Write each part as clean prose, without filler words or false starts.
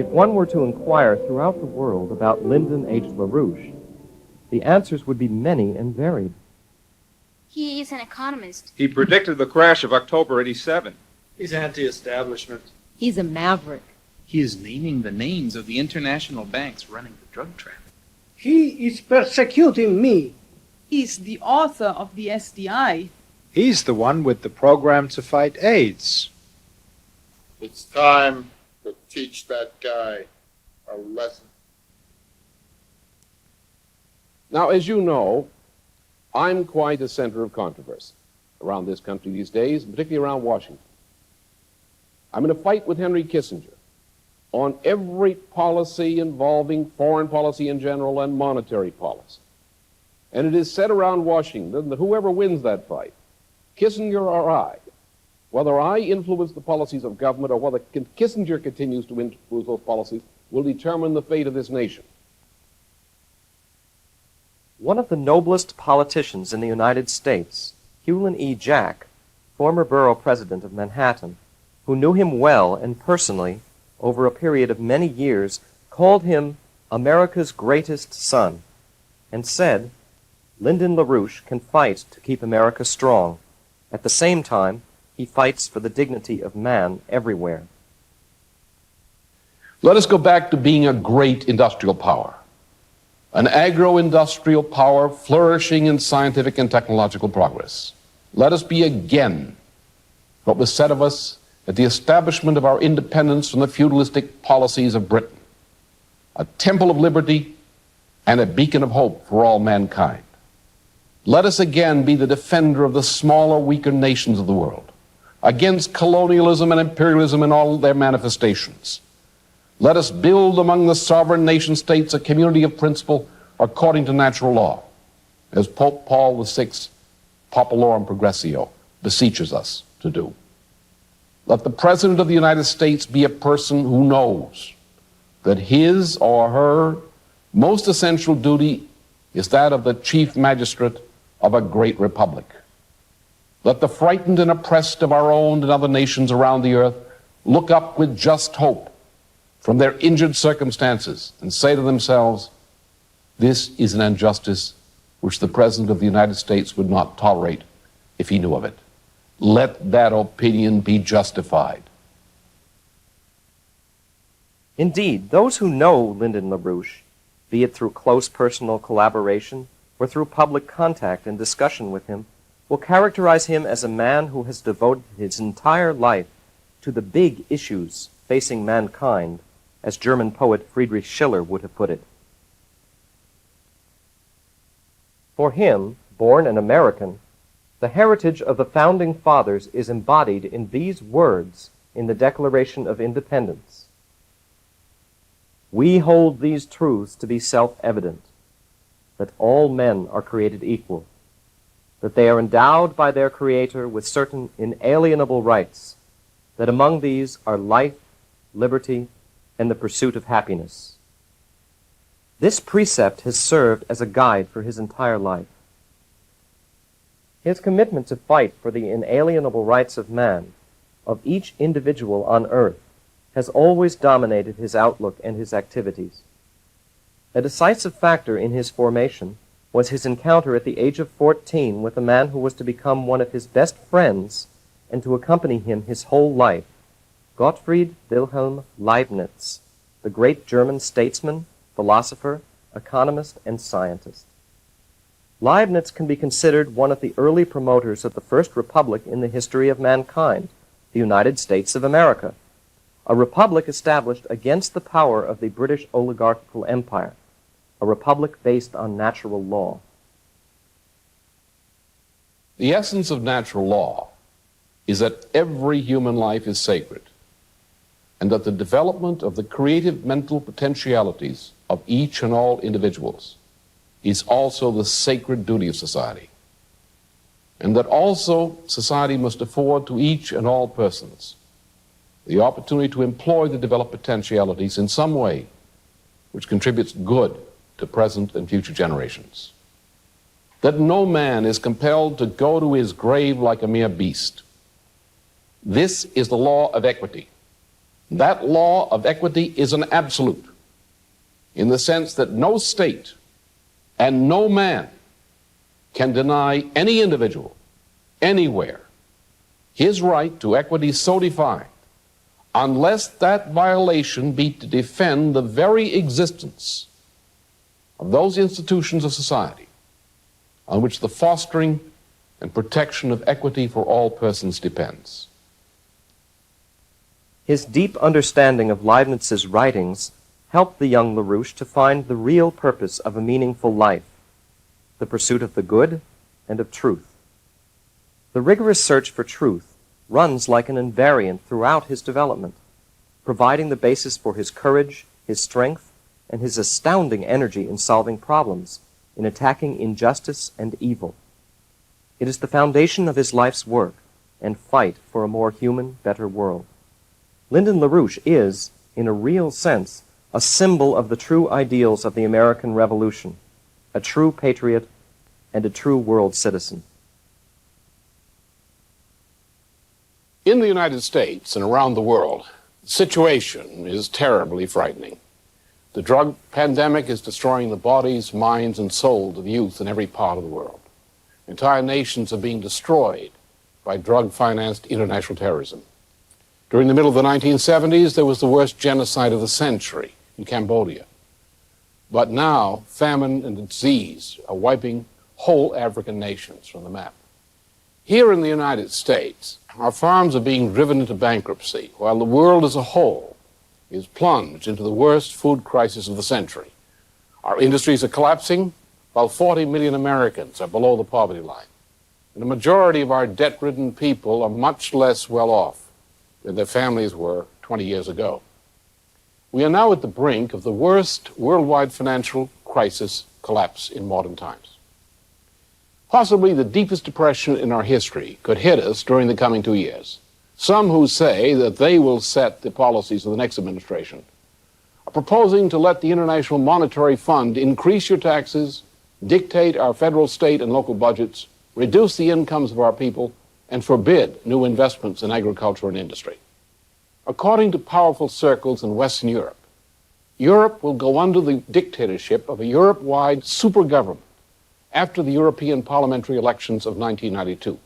one were to inquire throughout the world about Lyndon H. LaRouche, the answers would be many and varied. He is an economist. He predicted the crash of October '87. He's anti-establishment. He's a maverick. He is naming the names of the international banks running the drug traffic. He is persecuting me. He's the author of the SDI. He's the one with the program to fight AIDS. It's time to teach that guy a lesson. Now, as you know, I'm quite a center of controversy around this country these days, particularly around Washington. I'm in a fight with Henry Kissinger on every policy involving foreign policy in general and monetary policy. And it is said around Washington that whoever wins that fight, Kissinger or I, whether I influence the policies of government or whether Kissinger continues to influence those policies, will determine the fate of this nation. One of the noblest politicians in the United States, Hewlin E. Jack, former borough president of Manhattan, who knew him well and personally over a period of many years, called him America's greatest son, and said, Lyndon LaRouche can fight to keep America strong. At the same time, he fights for the dignity of man everywhere. Let us go back to being a great industrial power, an agro-industrial power flourishing in scientific and technological progress. Let us be again what was said of us at the establishment of our independence from the feudalistic policies of Britain, a temple of liberty and a beacon of hope for all mankind. Let us again be the defender of the smaller, weaker nations of the world against colonialism and imperialism in all their manifestations. Let us build among the sovereign nation-states a community of principle according to natural law, as Pope Paul VI, Populorum Progressio, beseeches us to do. Let the President of the United States be a person who knows that his or her most essential duty is that of the chief magistrate of a great republic. Let the frightened and oppressed of our own and other nations around the earth look up with just hope from their injured circumstances and say to themselves, this is an injustice which the President of the United States would not tolerate if he knew of it. Let that opinion be justified. Indeed, those who know Lyndon LaRouche, be it through close personal collaboration or through public contact and discussion with him, will characterize him as a man who has devoted his entire life to the big issues facing mankind, as German poet Friedrich Schiller would have put it. For him, born an American, the heritage of the Founding Fathers is embodied in these words in the Declaration of Independence. We hold these truths to be self-evident, that all men are created equal, that they are endowed by their Creator with certain inalienable rights, that among these are life, liberty, and the pursuit of happiness. This precept has served as a guide for his entire life. His commitment to fight for the inalienable rights of man, of each individual on earth, has always dominated his outlook and his activities. A decisive factor in his formation was his encounter at the age of 14 with a man who was to become one of his best friends and to accompany him his whole life, Gottfried Wilhelm Leibniz, the great German statesman, philosopher, economist, and scientist. Leibniz can be considered one of the early promoters of the first republic in the history of mankind, the United States of America, a republic established against the power of the British oligarchical empire, a republic based on natural law. The essence of natural law is that every human life is sacred, and that the development of the creative mental potentialities of each and all individuals is also the sacred duty of society, and that also society must afford to each and all persons the opportunity to employ the developed potentialities in some way which contributes good to present and future generations. That no man is compelled to go to his grave like a mere beast. This is the law of equity, That law of equity is an absolute, in the sense that no state and no man can deny any individual, anywhere, his right to equity so defined, unless that violation be to defend the very existence of those institutions of society on which the fostering and protection of equity for all persons depends. His deep understanding of Leibniz's writings helped the young LaRouche to find the real purpose of a meaningful life, the pursuit of the good and of truth. The rigorous search for truth runs like an invariant throughout his development, providing the basis for his courage, his strength, and his astounding energy in solving problems, in attacking injustice and evil. It is the foundation of his life's work and fight for a more human, better world. Lyndon LaRouche is, in a real sense, a symbol of the true ideals of the American Revolution, a true patriot and a true world citizen. In the United States and around the world, the situation is terribly frightening. The drug pandemic is destroying the bodies, minds, and souls of youth in every part of the world. Entire nations are being destroyed by drug-financed international terrorism. During the middle of the 1970s, there was the worst genocide of the century in Cambodia. But now, famine and disease are wiping whole African nations from the map. Here in the United States, our farms are being driven into bankruptcy, while the world as a whole is plunged into the worst food crisis of the century. Our industries are collapsing, while 40 million Americans are below the poverty line. And the majority of our debt-ridden people are much less well off than their families were 20 years ago. We are now at the brink of the worst worldwide financial crisis collapse in modern times. Possibly the deepest depression in our history could hit us during the coming 2 years. Some who say that they will set the policies of the next administration are proposing to let the International Monetary Fund increase your taxes, dictate our federal, state, and local budgets, reduce the incomes of our people, and forbid new investments in agriculture and industry. According to powerful circles in Western Europe, Europe will go under the dictatorship of a Europe-wide super government after the European parliamentary elections of 1992.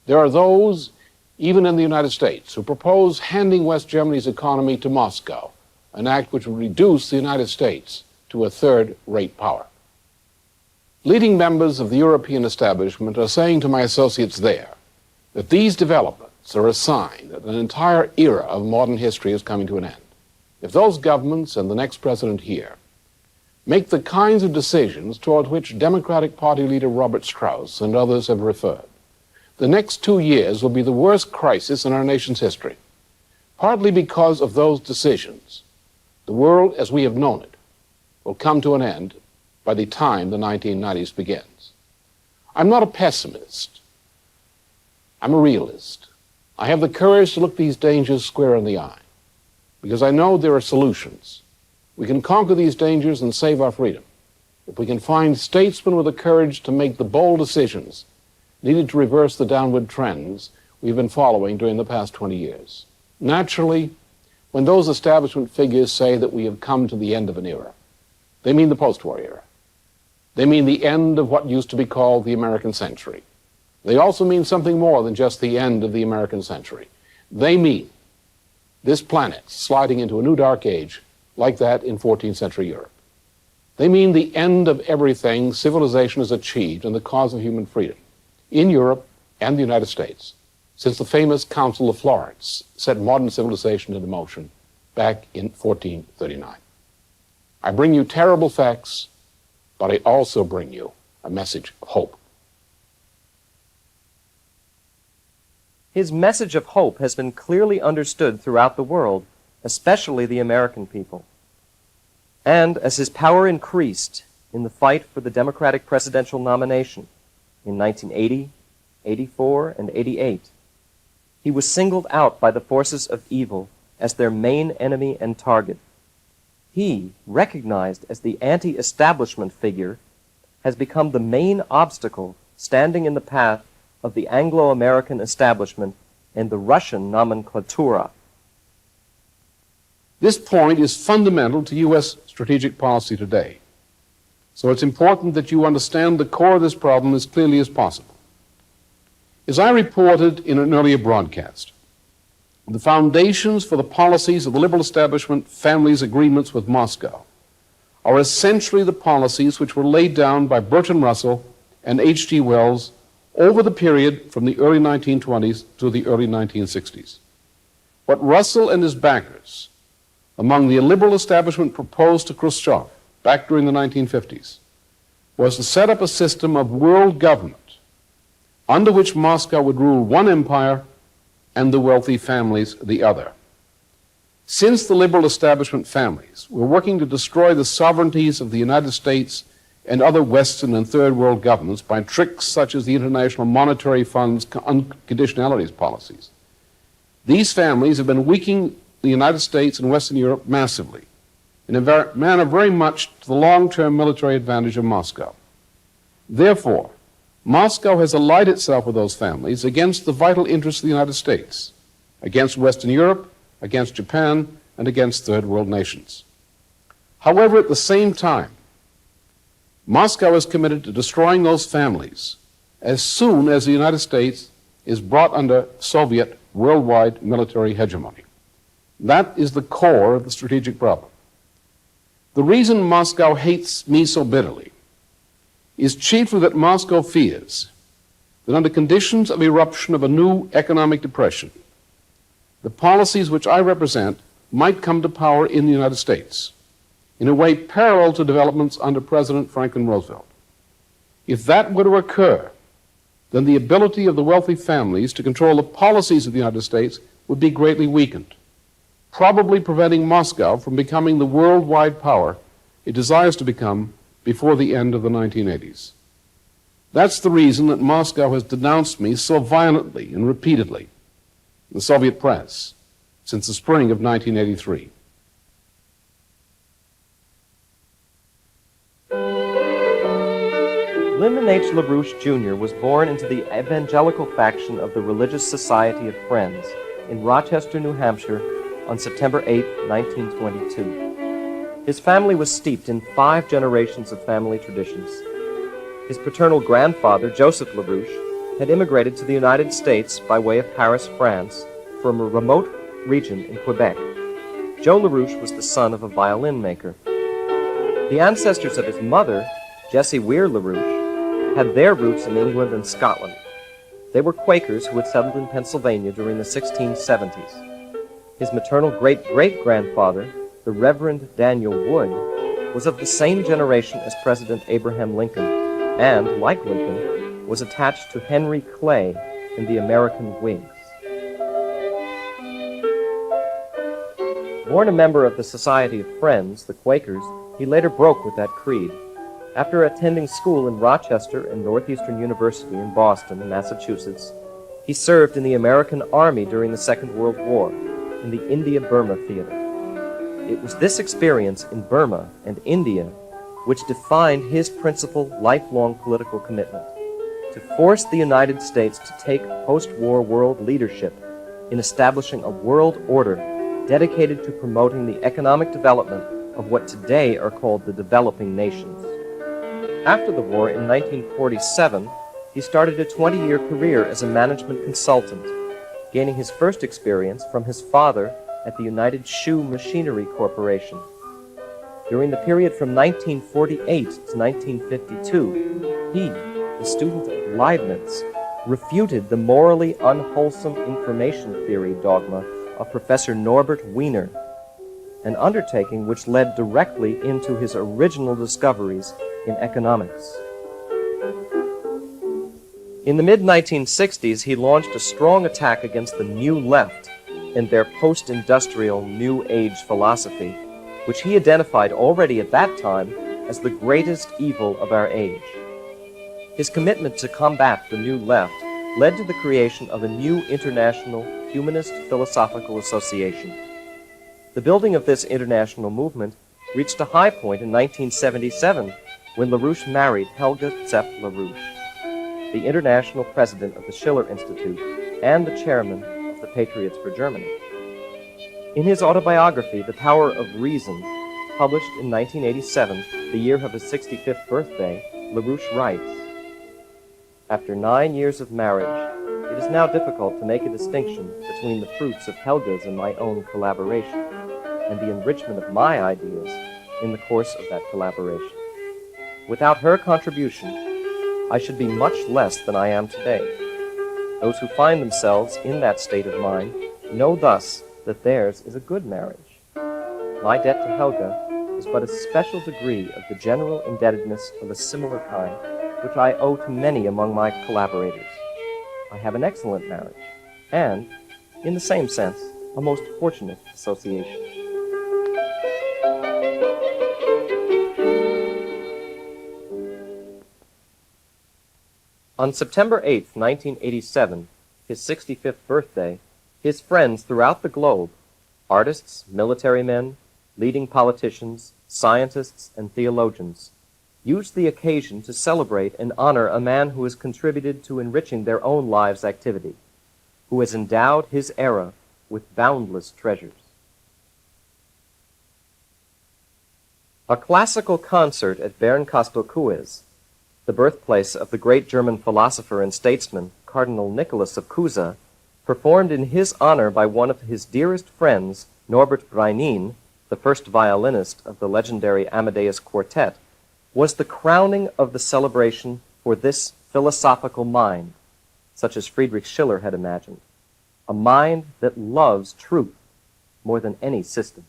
There are those, even in the United States, who propose handing West Germany's economy to Moscow, an act which would reduce the United States to a third-rate power. Leading members of the European establishment are saying to my associates there that these developments are a sign that an entire era of modern history is coming to an end. If those governments and the next president here make the kinds of decisions toward which Democratic Party leader Robert Strauss and others have referred, the next 2 years will be the worst crisis in our nation's history. Partly because of those decisions, the world as we have known it will come to an end by the time the 1990s begins. I'm not a pessimist. I'm a realist. I have the courage to look these dangers square in the eye, because I know there are solutions. We can conquer these dangers and save our freedom if we can find statesmen with the courage to make the bold decisions needed to reverse the downward trends we've been following during the past 20 years. Naturally, when those establishment figures say that we have come to the end of an era, they mean the post-war era. They mean the end of what used to be called the American century. They also mean something more than just the end of the American century. They mean this planet sliding into a new dark age like that in 14th century Europe. They mean the end of everything civilization has achieved in the cause of human freedom in Europe and the United States since the famous Council of Florence set modern civilization into motion back in 1439. I bring you terrible facts, but I also bring you a message of hope. His message of hope has been clearly understood throughout the world, especially the American people. And as his power increased in the fight for the Democratic presidential nomination in 1980, 84, and 88, he was singled out by the forces of evil as their main enemy and target. He, recognized as the anti-establishment figure, has become the main obstacle standing in the path of the Anglo-American establishment and the Russian nomenklatura. This point is fundamental to U.S. strategic policy today. So it's important that you understand the core of this problem as clearly as possible. As I reported in an earlier broadcast, the foundations for the policies of the liberal establishment family's agreements with Moscow are essentially the policies which were laid down by Bertrand Russell and H.G. Wells over the period from the early 1920s to the early 1960s. What Russell and his backers among the liberal establishment proposed to Khrushchev back during the 1950s was to set up a system of world government under which Moscow would rule one empire and the wealthy families the other. Since the liberal establishment families were working to destroy the sovereignties of the United States and other Western and Third World governments by tricks such as the International Monetary Fund's unconditionalities policies, these families have been weakening the United States and Western Europe massively, in a manner very much to the long-term military advantage of Moscow. Therefore, Moscow has allied itself with those families against the vital interests of the United States, against Western Europe, against Japan, and against Third World nations. However, at the same time, Moscow is committed to destroying those families as soon as the United States is brought under Soviet worldwide military hegemony. That is the core of the strategic problem. The reason Moscow hates me so bitterly is chiefly that Moscow fears that under conditions of eruption of a new economic depression, the policies which I represent might come to power in the United States in a way parallel to developments under President Franklin Roosevelt. If that were to occur, then the ability of the wealthy families to control the policies of the United States would be greatly weakened, probably preventing Moscow from becoming the worldwide power it desires to become before the end of the 1980s. That's the reason that Moscow has denounced me so violently and repeatedly in the Soviet press since the spring of 1983. Lyndon H. LaRouche Jr. was born into the evangelical faction of the Religious Society of Friends in Rochester, New Hampshire, on September 8, 1922. His family was steeped in 5 generations of family traditions. His paternal grandfather, Joseph LaRouche, had immigrated to the United States by way of Paris, France, from a remote region in Quebec. Joe LaRouche was the son of a violin maker. The ancestors of his mother, Jessie Weir LaRouche, had their roots in England and Scotland. They were Quakers who had settled in Pennsylvania during the 1670s. His maternal great-great-grandfather, the Reverend Daniel Wood, was of the same generation as President Abraham Lincoln, and, like Lincoln, was attached to Henry Clay in the American Whigs. Born a member of the Society of Friends, the Quakers, he later broke with that creed. After attending school in Rochester and Northeastern University in Boston, Massachusetts, he served in the American Army during the Second World War in the India-Burma theater. It was this experience in Burma and India which defined his principal lifelong political commitment: to force the United States to take post-war world leadership in establishing a world order dedicated to promoting the economic development of what today are called the developing nations. After the war in 1947, he started a 20-year career as a management consultant, gaining his first experience from his father at the United Shoe Machinery Corporation. During the period from 1948 to 1952, he, the student of Leibniz, refuted the morally unwholesome information theory dogma of Professor Norbert Wiener, an undertaking which led directly into his original discoveries in economics. In the mid-1960s, he launched a strong attack against the New Left and their post-industrial New Age philosophy, which he identified already at that time as the greatest evil of our age. His commitment to combat the New Left led to the creation of a new international humanist philosophical association. The building of this international movement reached a high point in 1977 when LaRouche married Helga Zepp LaRouche, the international president of the Schiller Institute and the chairman of the Patriots for Germany. In his autobiography, The Power of Reason, published in 1987, the year of his 65th birthday, LaRouche writes, "After 9 years of marriage, it is now difficult to make a distinction between the fruits of Helga's and my own collaboration, and the enrichment of my ideas in the course of that collaboration. Without her contribution, I should be much less than I am today. Those who find themselves in that state of mind know thus that theirs is a good marriage. My debt to Helga is but a special degree of the general indebtedness of a similar kind which I owe to many among my collaborators. I have an excellent marriage, and, in the same sense, a most fortunate association." On September 8, 1987, his 65th birthday, his friends throughout the globe, artists, military men, leading politicians, scientists, and theologians, used the occasion to celebrate and honor a man who has contributed to enriching their own lives' activity, who has endowed his era with boundless treasures. A classical concert at Bernkastel-Kues, the birthplace of the great German philosopher and statesman, Cardinal Nicholas of Cusa, performed in his honor by one of his dearest friends, Norbert Breinin, the first violinist of the legendary Amadeus Quartet, was the crowning of the celebration for this philosophical mind, such as Friedrich Schiller had imagined, a mind that loves truth more than any system.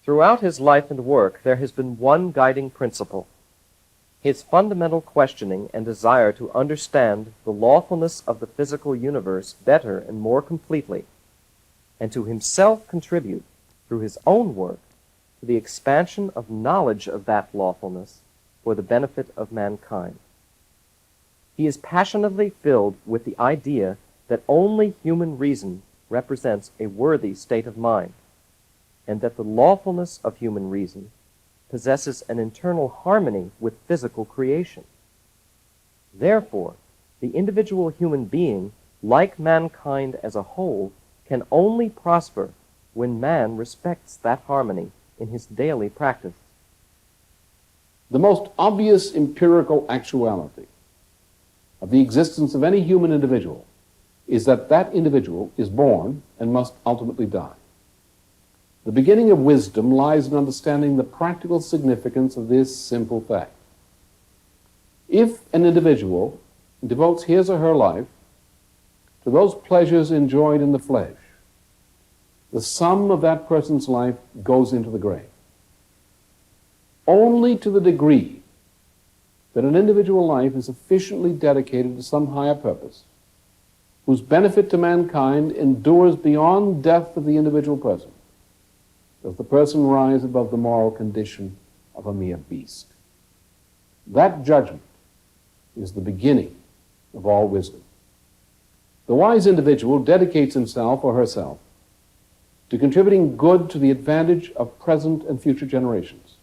Throughout his life and work, there has been one guiding principle: his fundamental questioning and desire to understand the lawfulness of the physical universe better and more completely, and to himself contribute, through his own work, to the expansion of knowledge of that lawfulness for the benefit of mankind. He is passionately filled with the idea that only human reason represents a worthy state of mind, and that the lawfulness of human reason possesses an internal harmony with physical creation. Therefore, the individual human being, like mankind as a whole, can only prosper when man respects that harmony in his daily practice. The most obvious empirical actuality of the existence of any human individual is that that individual is born and must ultimately die. The beginning of wisdom lies in understanding the practical significance of this simple fact. If an individual devotes his or her life to those pleasures enjoyed in the flesh, the sum of that person's life goes into the grave. Only to the degree that an individual life is sufficiently dedicated to some higher purpose, whose benefit to mankind endures beyond death of the individual person, does the person rise above the moral condition of a mere beast. That judgment is the beginning of all wisdom. The wise individual dedicates himself or herself to contributing good to the advantage of present and future generations,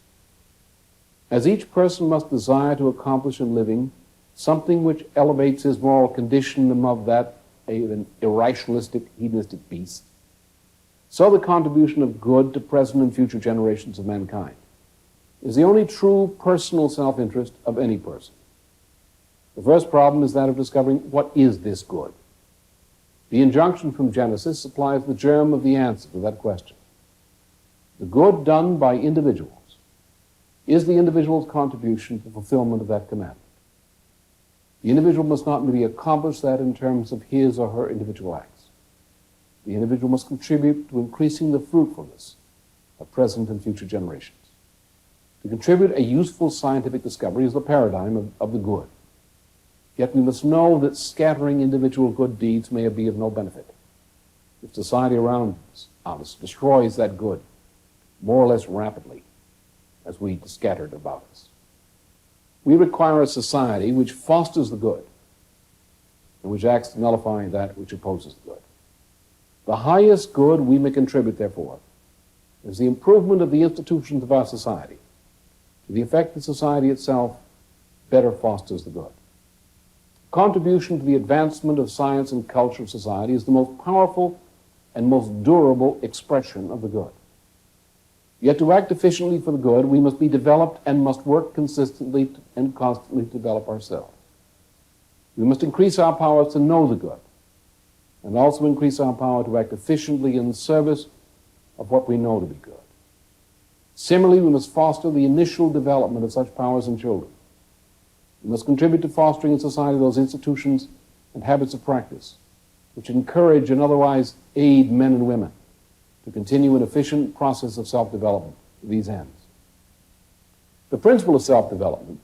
as each person must desire to accomplish in living something which elevates his moral condition above that of an irrationalistic, hedonistic beast. So the contribution of good to present and future generations of mankind is the only true personal self-interest of any person. The first problem is that of discovering what is this good. The injunction from Genesis supplies the germ of the answer to that question. The good done by individuals is the individual's contribution to the fulfillment of that commandment. The individual must not merely accomplish that in terms of his or her individual acts. The individual must contribute to increasing the fruitfulness of present and future generations. To contribute a useful scientific discovery is the paradigm of the good. Yet we must know that scattering individual good deeds may be of no benefit if society around us destroys that good more or less rapidly as we scatter it about us. We require a society which fosters the good and which acts to nullify that which opposes the good. The highest good we may contribute, therefore, is the improvement of the institutions of our society to the effect that society itself better fosters the good. contribution to the advancement of science and culture of society is the most powerful and most durable expression of the good. Yet to act efficiently for the good, we must be developed and must work consistently and constantly to develop ourselves. We must increase our powers to know the good, and also increase our power to act efficiently in the service of what we know to be good. Similarly, we must foster the initial development of such powers in children. We must contribute to fostering in society those institutions and habits of practice which encourage and otherwise aid men and women to continue an efficient process of self-development to these ends. The principle of self-development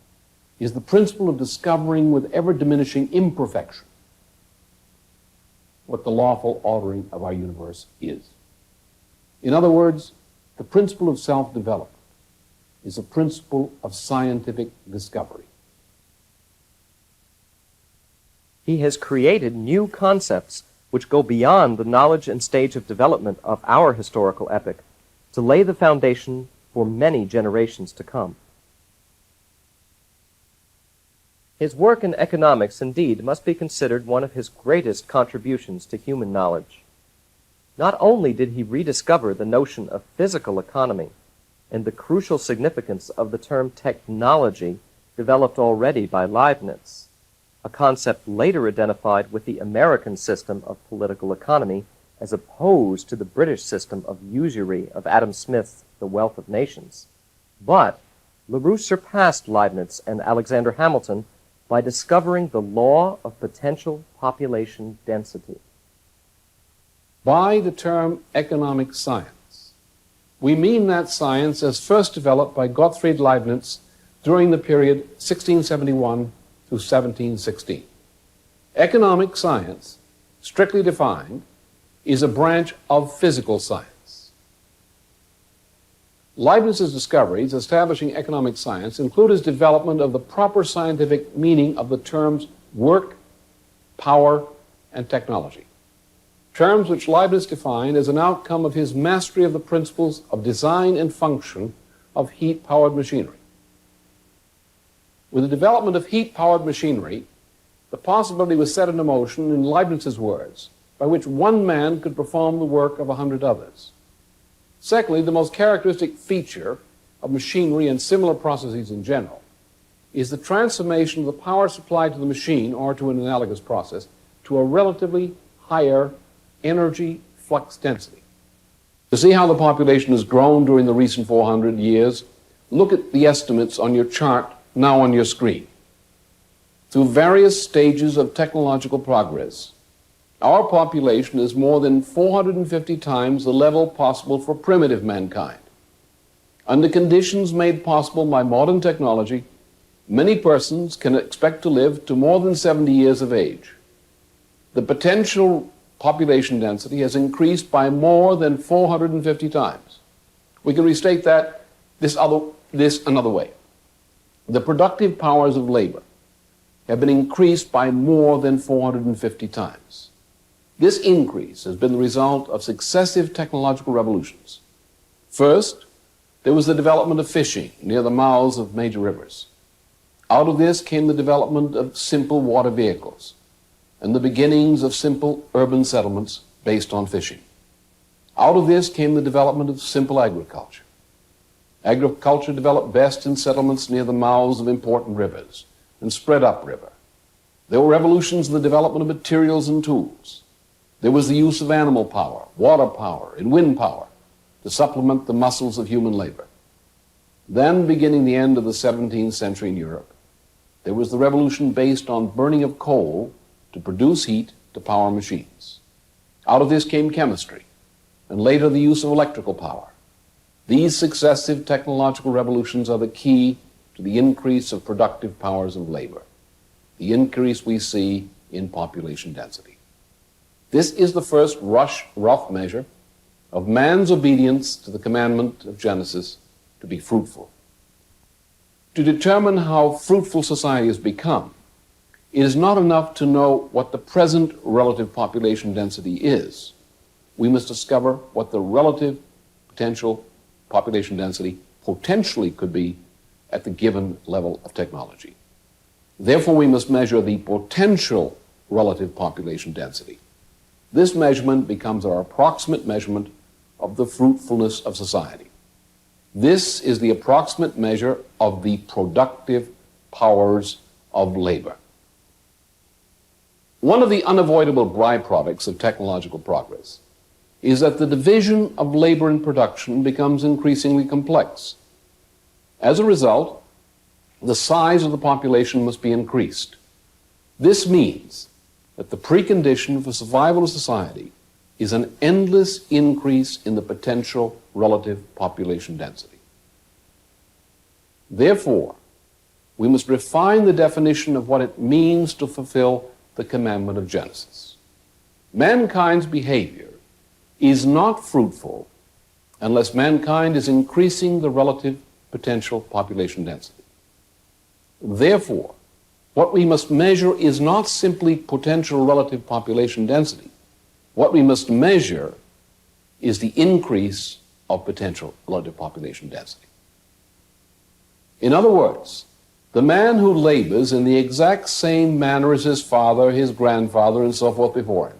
is the principle of discovering with ever-diminishing imperfection what the lawful ordering of our universe is. In other words, the principle of self-development is a principle of scientific discovery. He has created new concepts which go beyond the knowledge and stage of development of our historical epoch to lay the foundation for many generations to come. His work in economics, indeed, must be considered one of his greatest contributions to human knowledge. Not only did he rediscover the notion of physical economy and the crucial significance of the term technology developed already by Leibniz, a concept later identified with the American system of political economy as opposed to the British system of usury of Adam Smith's The Wealth of Nations, but LaRouche surpassed Leibniz and Alexander Hamilton by discovering the law of potential population density. By the term economic science, we mean that science as first developed by Gottfried Leibniz during the period 1671 through 1716. Economic science, strictly defined, is a branch of physical science. Leibniz's discoveries establishing economic science include his development of the proper scientific meaning of the terms work, power, and technology, terms which Leibniz defined as an outcome of his mastery of the principles of design and function of heat-powered machinery. With the development of heat-powered machinery, the possibility was set into motion, in Leibniz's words, by which one man could perform the work of 100 others. Secondly, the most characteristic feature of machinery and similar processes in general is the transformation of the power supplied to the machine, or to an analogous process, to a relatively higher energy flux density. To see how the population has grown during the recent 400 years, look at the estimates on your chart now on your screen. Through various stages of technological progress, our population is more than 450 times the level possible for primitive mankind. Under conditions made possible by modern technology, many persons can expect to live to more than 70 years of age. The potential population density has increased by more than 450 times. We can restate that this another way. The productive powers of labor have been increased by more than 450 times. This increase has been the result of successive technological revolutions. First, there was the development of fishing near the mouths of major rivers. Out of this came the development of simple water vehicles and the beginnings of simple urban settlements based on fishing. Out of this came the development of simple agriculture. Agriculture developed best in settlements near the mouths of important rivers and spread upriver. There were revolutions in the development of materials and tools. There was the use of animal power, water power, and wind power to supplement the muscles of human labor. Then, beginning the end of the 17th century in Europe, there was the revolution based on burning of coal to produce heat to power machines. Out of this came chemistry, and later the use of electrical power. These successive technological revolutions are the key to the increase of productive powers of labor, the increase we see in population density. This is the first rough measure of man's obedience to the commandment of Genesis to be fruitful. To determine how fruitful society has become, it is not enough to know what the present relative population density is. We must discover what the relative potential population density potentially could be at the given level of technology. Therefore, we must measure the potential relative population density. This measurement becomes our approximate measurement of the fruitfulness of society. This is the approximate measure of the productive powers of labor. One of the unavoidable byproducts of technological progress is that the division of labor in production becomes increasingly complex. As a result, the size of the population must be increased. This means that the precondition for survival of society is an endless increase in the potential relative population density. Therefore, we must refine the definition of what it means to fulfill the commandment of Genesis. Mankind's behavior is not fruitful unless mankind is increasing the relative potential population density. Therefore, what we must measure is not simply potential relative population density. What we must measure is the increase of potential relative population density. In other words, the man who labors in the exact same manner as his father, his grandfather, and so forth before him,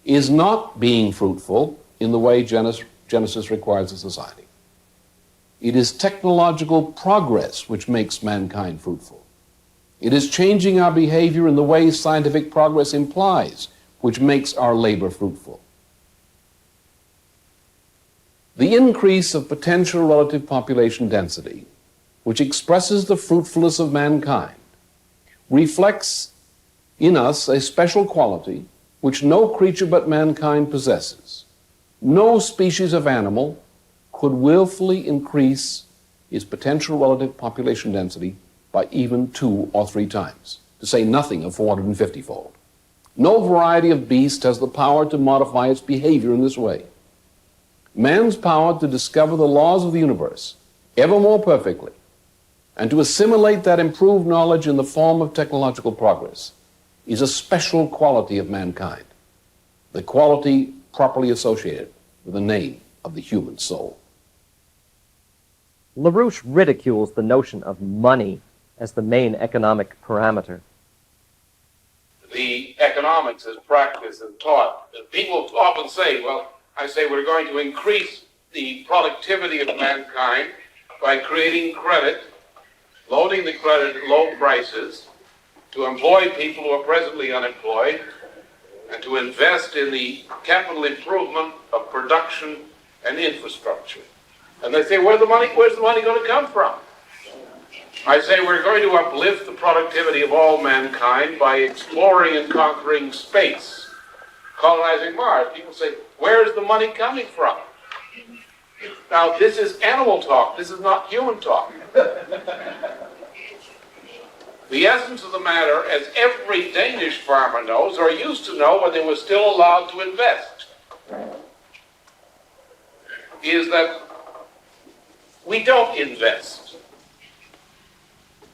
is not being fruitful in the way Genesis requires of society. It is technological progress which makes mankind fruitful. It is changing our behavior in the way scientific progress implies, which makes our labor fruitful. The increase of potential relative population density, which expresses the fruitfulness of mankind, reflects in us a special quality which no creature but mankind possesses. No species of animal could willfully increase its potential relative population density by even 2 or 3 times, to say nothing of 450-fold. No variety of beast has the power to modify its behavior in this way. Man's power to discover the laws of the universe ever more perfectly and to assimilate that improved knowledge in the form of technological progress is a special quality of mankind, the quality properly associated with the name of the human soul. LaRouche ridicules the notion of money as the main economic parameter. The economics as practiced and taught, people often say, well, I say we're going to increase the productivity of mankind by creating credit, loading the credit at low prices, to employ people who are presently unemployed, and to invest in the capital improvement of production and infrastructure. And they say, where's the money going to come from? I say we're going to uplift the productivity of all mankind by exploring and conquering space, colonizing Mars. People say, where's the money coming from? Now, this is animal talk. This is not human talk. The essence of the matter, as every Danish farmer knows, or used to know when they were still allowed to invest, is that we don't invest.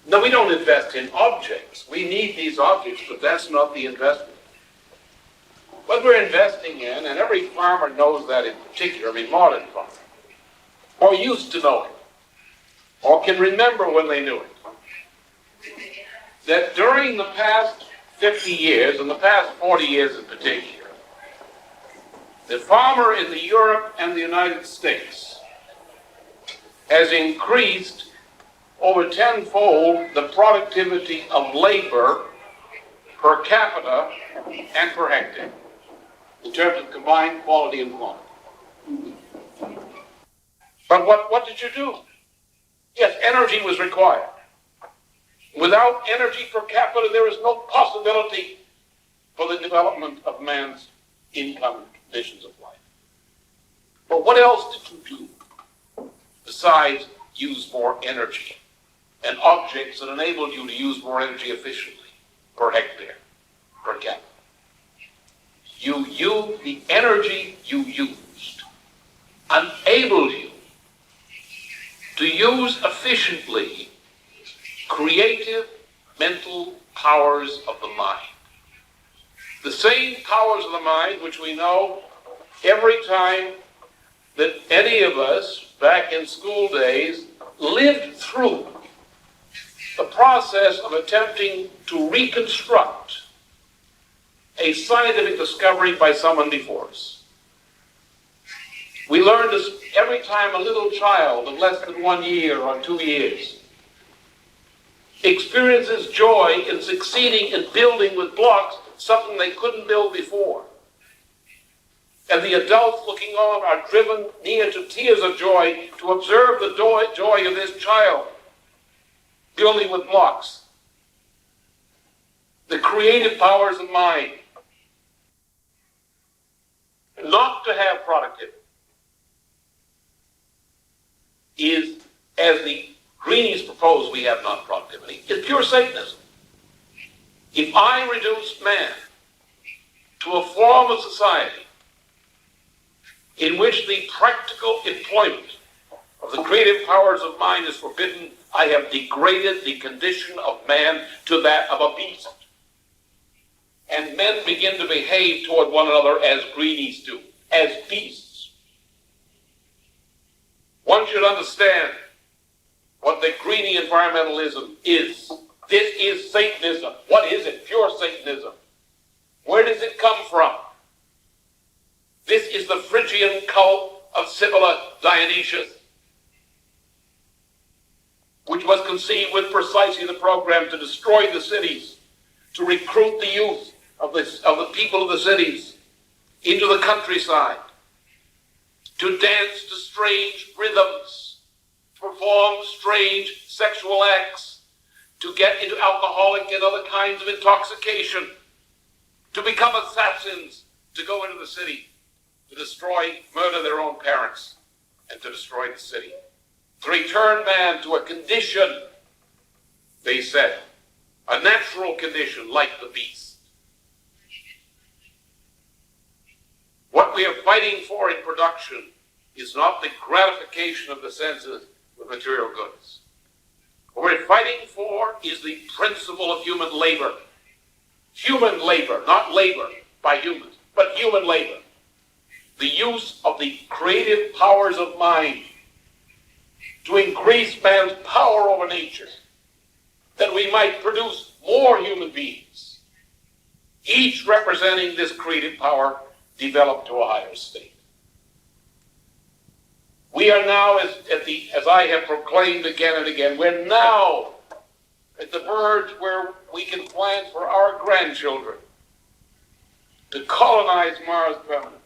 No, we don't invest in objects. We need these objects, but that's not the investment. What we're investing in, and every farmer knows that in particular, modern farmers, or used to know it, or can remember when they knew it, that during the past 50 years, and the past 40 years in particular, the farmer in Europe and the United States has increased over tenfold the productivity of labor per capita and per hectare, in terms of combined quality and quantity. But what did you do? Yes, energy was required. Without energy per capita, there is no possibility for the development of man's income and conditions of life. But what else did you do besides use more energy and objects that enabled you to use more energy efficiently per hectare, per capita? The energy you used enabled you to use efficiently creative mental powers of the mind. The same powers of the mind which we know every time that any of us back in school days lived through the process of attempting to reconstruct a scientific discovery by someone before us. We learn this every time a little child of less than 1 year or 2 years experiences joy in succeeding in building with blocks something they couldn't build before. And the adults looking on are driven near to tears of joy to observe the joy of this child building with blocks. The creative powers of mind. Not to have productivity is, as the Greenies propose we have not productivity, is pure Satanism. If I reduce man to a form of society in which the practical employment of the creative powers of mind is forbidden, I have degraded the condition of man to that of a beast. And men begin to behave toward one another as Greenies do, as beasts. One should understand what the Greenie environmentalism is. This is Satanism. What is it? Pure Satanism. Where does it come from? This is the Phrygian cult of Sibylla Dionysius, which was conceived with precisely the program to destroy the cities, to recruit the youth of the people of the cities into the countryside, to dance to strange rhythms, to perform strange sexual acts, to get into alcoholic and other kinds of intoxication, to become assassins, to go into the city, to destroy, murder their own parents, and to destroy the city. To return man to a condition, they said, a natural condition like the beast. What we are fighting for in production is not the gratification of the senses with material goods. What we're fighting for is the principle of human labor. Human labor, not labor by humans, but human labor. The use of the creative powers of mind to increase man's power over nature, that we might produce more human beings, each representing this creative power developed to a higher state. We are now, as I have proclaimed again and again, we're now at the verge where we can plan for our grandchildren to colonize Mars permanently.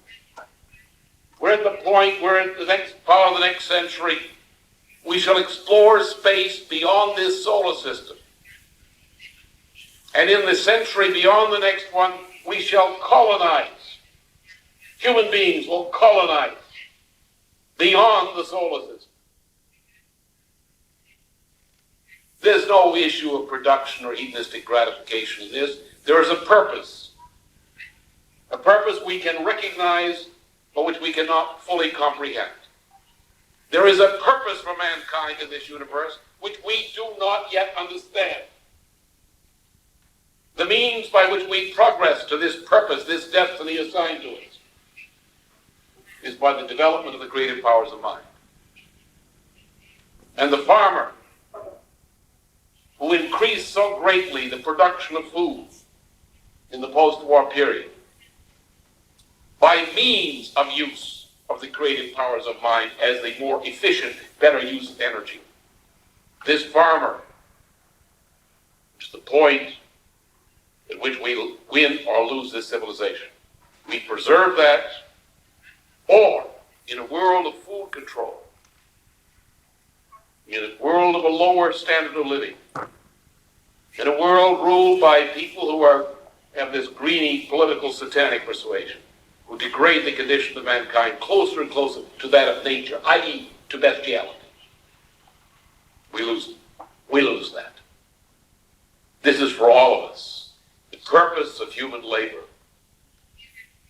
We're at the point where in the next part of the next century, we shall explore space beyond this solar system. And in the century beyond the next one, we shall colonize. Human beings will colonize beyond the solar system. There's no issue of production or hedonistic gratification in this. There is a purpose we can recognize, but which we cannot fully comprehend. There is a purpose for mankind in this universe which we do not yet understand. The means by which we progress to this purpose, this destiny assigned to us, is by the development of the creative powers of mind. And the farmer, who increased so greatly the production of food in the post-war period, by means of use of the creative powers of mind as the more efficient, better use of energy. This farmer is the point at which we win or lose this civilization. We preserve that, or in a world of food control, in a world of a lower standard of living, in a world ruled by people who have this greeny political satanic persuasion, who degrade the condition of mankind closer and closer to that of nature, i.e. to bestiality. We lose that. This is for all of us. The purpose of human labor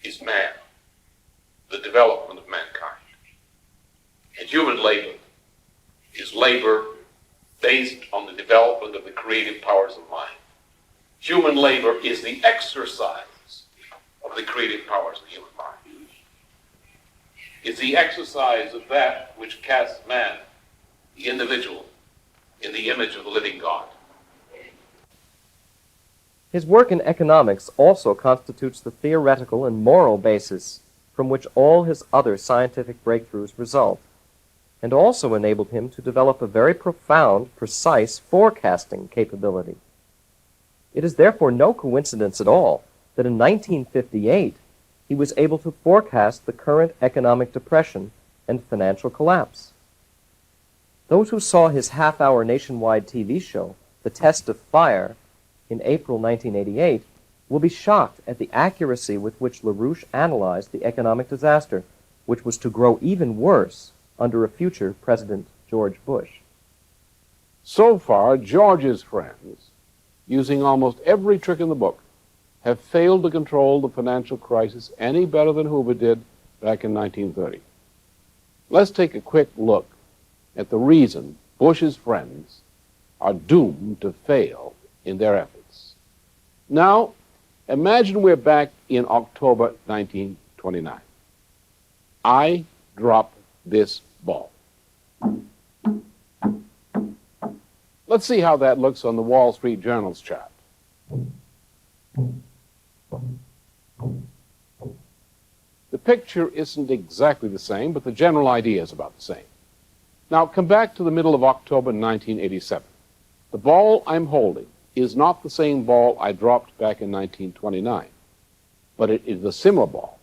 is man, the development of mankind. And human labor is labor based on the development of the creative powers of mind. Human labor is the exercise of the creative powers of the human mind. It's the exercise of that which casts man, the individual, in the image of the living God. His work in economics also constitutes the theoretical and moral basis from which all his other scientific breakthroughs result, and also enabled him to develop a very profound, precise forecasting capability. It is therefore no coincidence at all that in 1958 he was able to forecast the current economic depression and financial collapse. Those who saw his half-hour nationwide TV show, The Test of Fire, in April 1988, will be shocked at the accuracy with which LaRouche analyzed the economic disaster, which was to grow even worse under a future President George Bush. So far, George's friends, using almost every trick in the book, have failed to control the financial crisis any better than Hoover did back in 1930. Let's take a quick look at the reason Bush's friends are doomed to fail in their efforts. Now, imagine we're back in October 1929. I drop this ball. Let's see how that looks on the Wall Street Journal's chart. The picture isn't exactly the same, but the general idea is about the same. Now, come back to the middle of October 1987. The ball I'm holding is not the same ball I dropped back in 1929, but it is a similar ball.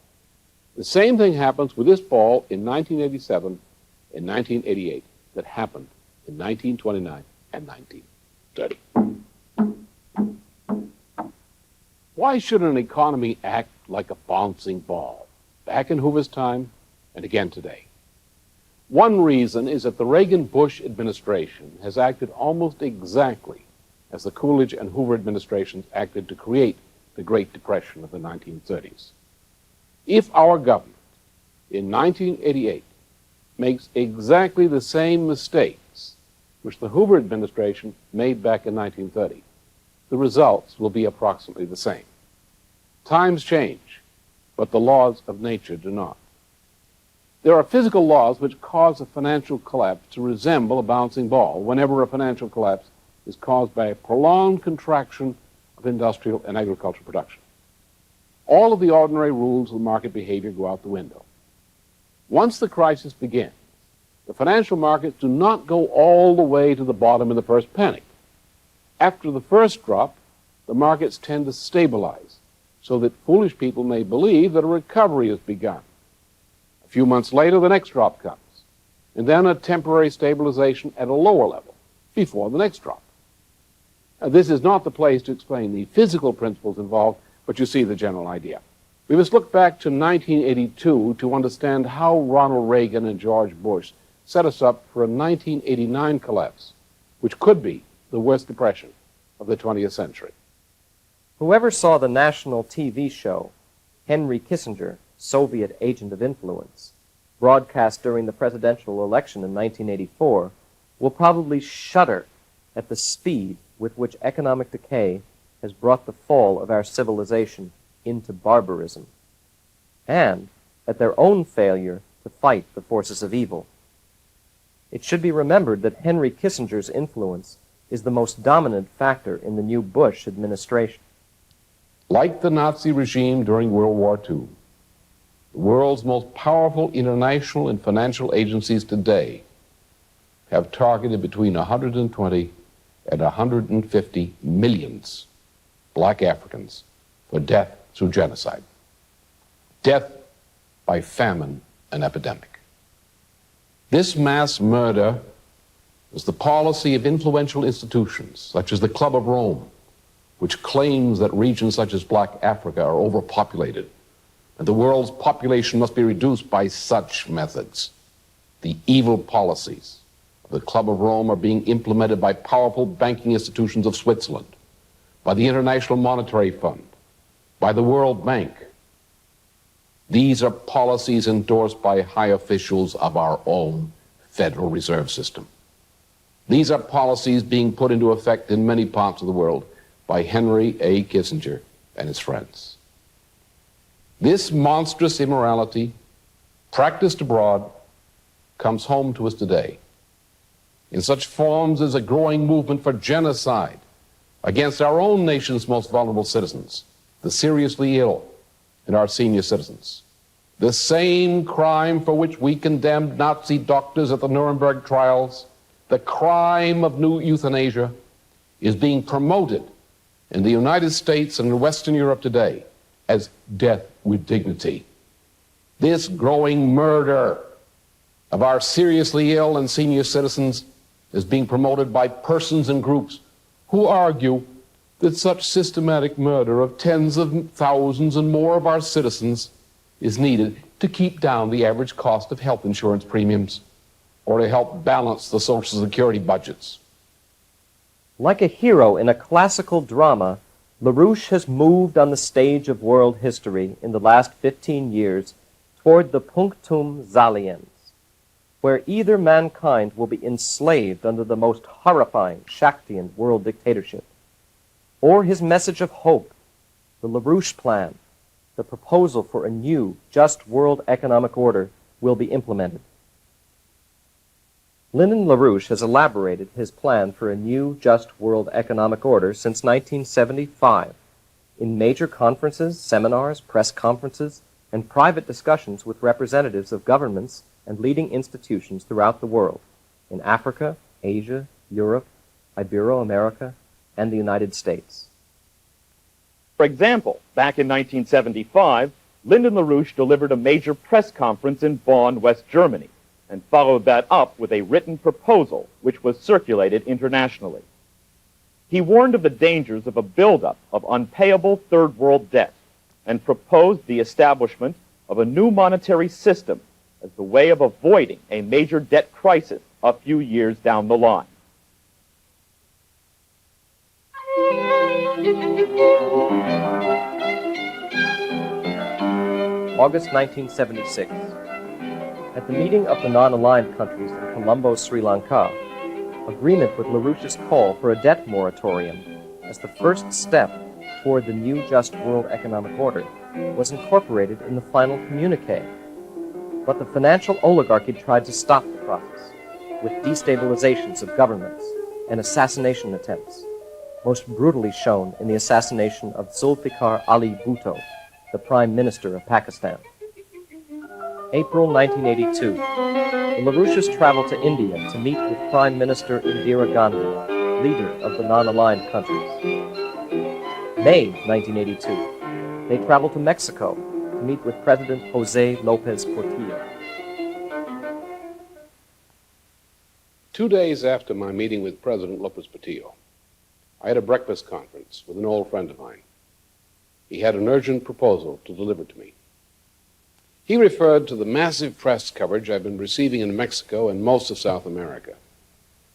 The same thing happens with this ball in 1987 and 1988 that happened in 1929 and 1930. Why should an economy act like a bouncing ball, back in Hoover's time and again today? One reason is that the Reagan-Bush administration has acted almost exactly as the Coolidge and Hoover administrations acted to create the Great Depression of the 1930s. If our government in 1988 makes exactly the same mistakes which the Hoover administration made back in 1930, the results will be approximately the same. Times change, but the laws of nature do not. There are physical laws which cause a financial collapse to resemble a bouncing ball whenever a financial collapse is caused by a prolonged contraction of industrial and agricultural production. All of the ordinary rules of market behavior go out the window. Once the crisis begins, the financial markets do not go all the way to the bottom in the first panic. After the first drop, the markets tend to stabilize so that foolish people may believe that a recovery has begun. A few months later, the next drop comes, and then a temporary stabilization at a lower level before the next drop. Now, this is not the place to explain the physical principles involved, but you see the general idea. We must look back to 1982 to understand how Ronald Reagan and George Bush set us up for a 1989 collapse, which could be the worst depression of the 20th century. Whoever saw the national TV show, Henry Kissinger, Soviet Agent of Influence, broadcast during the presidential election in 1984, will probably shudder at the speed with which economic decay has brought the fall of our civilization into barbarism, and at their own failure to fight the forces of evil. It should be remembered that Henry Kissinger's influence is the most dominant factor in the new Bush administration. Like the Nazi regime during World War II, the world's most powerful international and financial agencies today have targeted between 120 and 150 millions black Africans for death through genocide, death by famine and epidemic. This mass murder was the policy of influential institutions such as the Club of Rome, which claims that regions such as black Africa are overpopulated and the world's population must be reduced by such methods. The evil policies of the Club of Rome are being implemented by powerful banking institutions of Switzerland, by the International Monetary Fund, by the World Bank. These are policies endorsed by high officials of our own Federal Reserve System. These are policies being put into effect in many parts of the world by Henry A. Kissinger and his friends. This monstrous immorality, practiced abroad, comes home to us today in such forms as a growing movement for genocide, against our own nation's most vulnerable citizens, the seriously ill and our senior citizens. The same crime for which we condemned Nazi doctors at the Nuremberg trials, the crime of new euthanasia, is being promoted in the United States and in Western Europe today as death with dignity. This growing murder of our seriously ill and senior citizens is being promoted by persons and groups who argue that such systematic murder of tens of thousands and more of our citizens is needed to keep down the average cost of health insurance premiums or to help balance the Social Security budgets. Like a hero in a classical drama, LaRouche has moved on the stage of world history in the last 15 years toward the punctum saliens, where either mankind will be enslaved under the most horrifying Shaktian world dictatorship, or his message of hope, the LaRouche Plan, the proposal for a new, just world economic order, will be implemented. Lyndon LaRouche has elaborated his plan for a new, just world economic order since 1975 in major conferences, seminars, press conferences, and private discussions with representatives of governments and leading institutions throughout the world, in Africa, Asia, Europe, Ibero-America, and the United States. For example, back in 1975, Lyndon LaRouche delivered a major press conference in Bonn, West Germany, and followed that up with a written proposal which was circulated internationally. He warned of the dangers of a buildup of unpayable third world debt and proposed the establishment of a new monetary system as the way of avoiding a major debt crisis a few years down the line. August 1976. At the meeting of the non-aligned countries in Colombo, Sri Lanka, agreement with LaRouche's call for a debt moratorium as the first step toward the new just world economic order was incorporated in the final communique. But the financial oligarchy tried to stop the process with destabilizations of governments and assassination attempts, most brutally shown in the assassination of Zulfikar Ali Bhutto, the Prime Minister of Pakistan. April 1982. The LaRouches traveled to India to meet with Prime Minister Indira Gandhi, leader of the non-aligned countries. May 1982. They traveled to Mexico to meet with President Jose Lopez Portillo. 2 days after my meeting with President Lopez Portillo, I had a breakfast conference with an old friend of mine. He had an urgent proposal to deliver to me. He referred to the massive press coverage I've been receiving in Mexico and most of South America.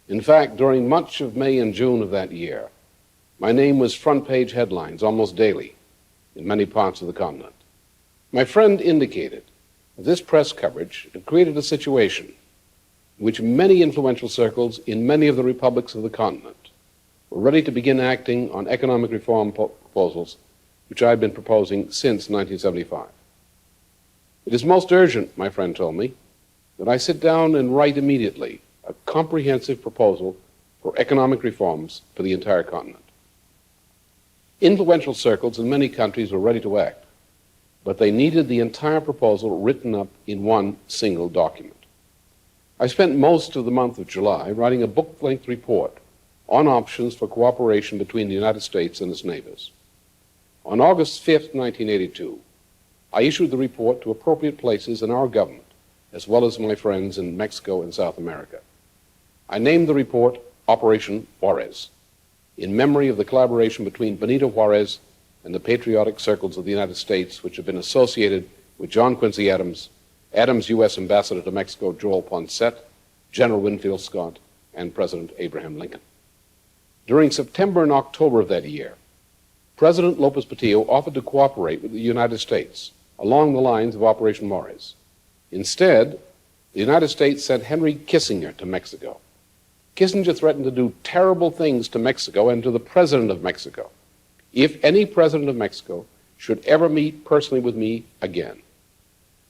In fact, during much of May and June of that year, my name was front-page headlines almost daily in many parts of the continent. My friend indicated that this press coverage had created a situation in which many influential circles in many of the republics of the continent were ready to begin acting on economic reform proposals which I had been proposing since 1975. It is most urgent, my friend told me, that I sit down and write immediately a comprehensive proposal for economic reforms for the entire continent. Influential circles in many countries were ready to act, but they needed the entire proposal written up in one single document. I spent most of the month of July writing a book-length report on options for cooperation between the United States and its neighbors. On August 5th, 1982, I issued the report to appropriate places in our government, as well as my friends in Mexico and South America. I named the report Operation Juarez, in memory of the collaboration between Benito Juarez and the patriotic circles of the United States, which have been associated with John Quincy Adams, Adams' U.S. Ambassador to Mexico, Joel Ponset, General Winfield Scott, and President Abraham Lincoln. During September and October of that year, President Lopez Portillo offered to cooperate with the United States along the lines of Operation Juarez. Instead, the United States sent Henry Kissinger to Mexico. Kissinger threatened to do terrible things to Mexico and to the President of Mexico if any President of Mexico should ever meet personally with me again.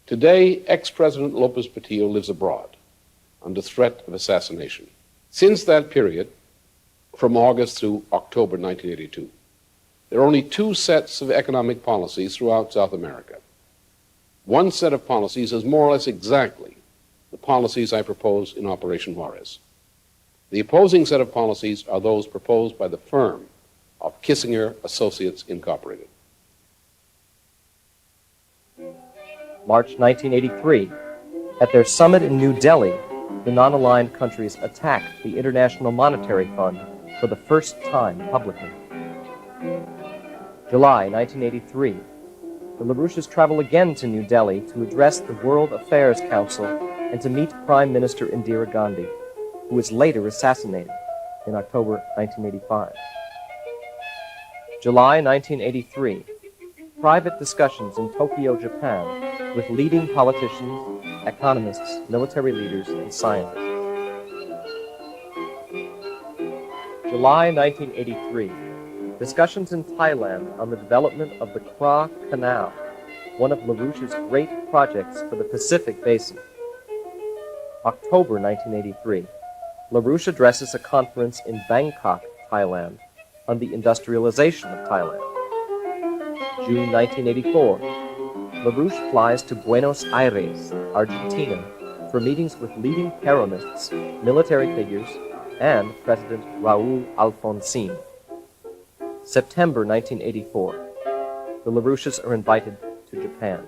Today, ex-President Lopez Portillo lives abroad under threat of assassination. Since that period, from August through October 1982. There are only two sets of economic policies throughout South America. One set of policies is more or less exactly the policies I propose in Operation Juarez. The opposing set of policies are those proposed by the firm of Kissinger Associates Incorporated. March 1983. At their summit in New Delhi, the non-aligned countries attacked the International Monetary Fund for the first time publicly. July 1983. The LaRouches travel again to New Delhi to address the World Affairs Council and to meet Prime Minister Indira Gandhi, who was later assassinated in October 1985. July 1983. Private discussions in Tokyo, Japan, with leading politicians, economists, military leaders, and scientists. July 1983. Discussions in Thailand on the development of the Kra Canal, one of LaRouche's great projects for the Pacific Basin. October 1983. LaRouche addresses a conference in Bangkok, Thailand, on the industrialization of Thailand. June 1984. LaRouche flies to Buenos Aires, Argentina, for meetings with leading Peronists, military figures, and President Raúl Alfonsín. September 1984. The LaRouches are invited to Japan.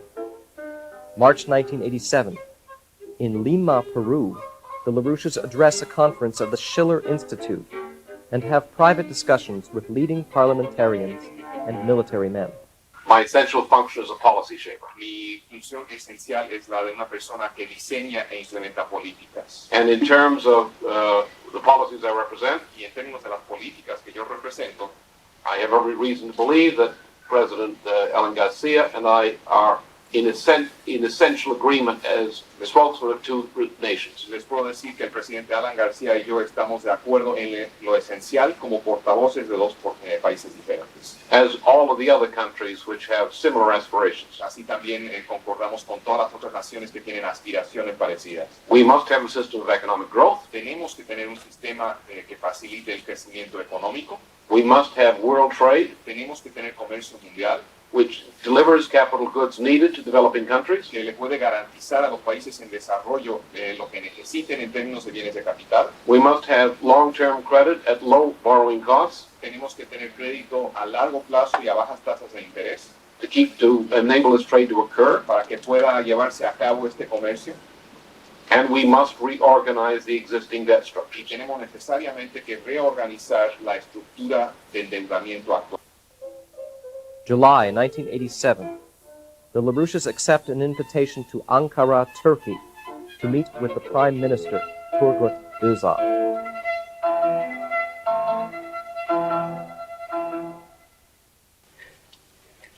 March 1987. In Lima, Peru, the LaRouches address a conference of the Schiller Institute and have private discussions with leading parliamentarians and military men. My essential function is a policy shaper. Mi función esencial es la de una persona que diseña e implementa políticas. And in terms of the policies I represent, Y en términos de las políticas que yo represento, I have every reason to believe that President Ellen Garcia and I are in essential agreement as spokesmen of two nations. les puedo decir que el presidente Alan García y yo estamos de acuerdo en lo esencial como portavoces de dos países diferentes. As all of the other countries which have similar aspirations. Así también concordamos con todas las otras naciones que tienen aspiraciones parecidas. We must have a system of economic growth. Tenemos que tener un sistema que facilite el crecimiento económico. We must have world trade, Tenemos que tener comercio mundial which delivers capital goods needed to developing countries. que le puede garantizar a los países en desarrollo lo que necesiten en términos de bienes de capital. We must have long-term credit at low borrowing costs Tenemos que tener crédito a largo plazo y a bajas tasas de interés to enable this trade to occur. para que pueda llevarse a cabo este comercio. And we must reorganize the existing debt Y structures. tenemos necesariamente que reorganizar la estructura de endeudamiento actual. July 1987. The LaRouches accept an invitation to Ankara, Turkey, to meet with the Prime Minister, Turgut Özal.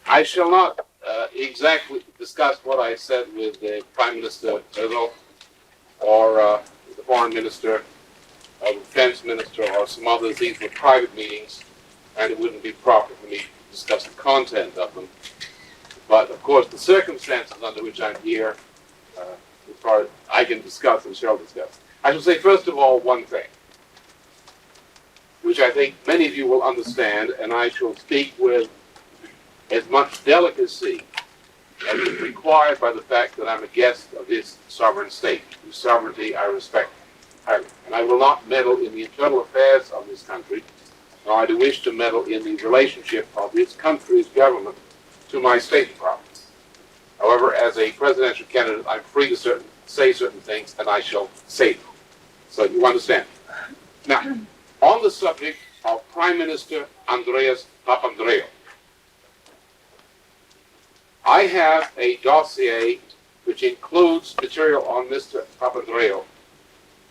I shall not exactly discuss what I said with the Prime Minister Özal or the Foreign Minister or the Defense Minister or some others. These were private meetings, and it wouldn't be proper for me to discuss the content of them. But, of course, the circumstances under which I'm here, as far as I can discuss and shall discuss. I shall say, first of all, one thing, which I think many of you will understand, and I shall speak with as much delicacy as is required by the fact that I'm a guest of this sovereign state, whose sovereignty I respect highly. And I will not meddle in the internal affairs of this country, nor do I wish to meddle in the relationship of this country's government to my state province. However, as a presidential candidate, I'm free to say certain things, and I shall say them. So you understand. Now, on the subject of Prime Minister Andreas Papandreou, I have a dossier which includes material on Mr. Papandreou,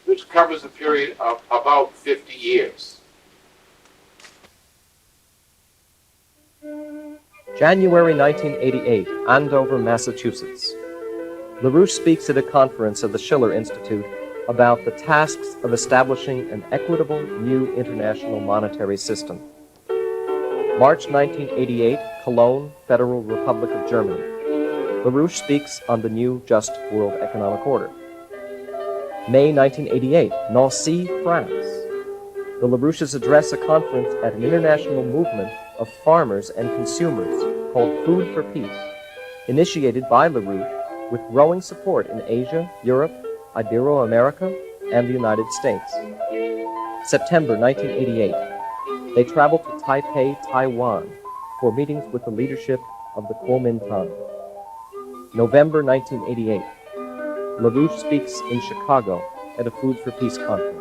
which covers a period of about 50 years. January 1988, Andover, Massachusetts. LaRouche speaks at a conference of the Schiller Institute about the tasks of establishing an equitable new international monetary system. March 1988, Cologne, Federal Republic of Germany. LaRouche speaks on the new just world economic order. May 1988, Nancy, France. the LaRouches address a conference at an international movement of farmers and consumers called Food for Peace, initiated by LaRouche with growing support in Asia, Europe, Ibero-America, and the United States. September 1988, they traveled to Taipei, Taiwan, for meetings with the leadership of the Kuomintang. November 1988, LaRouche speaks in Chicago at a Food for Peace conference.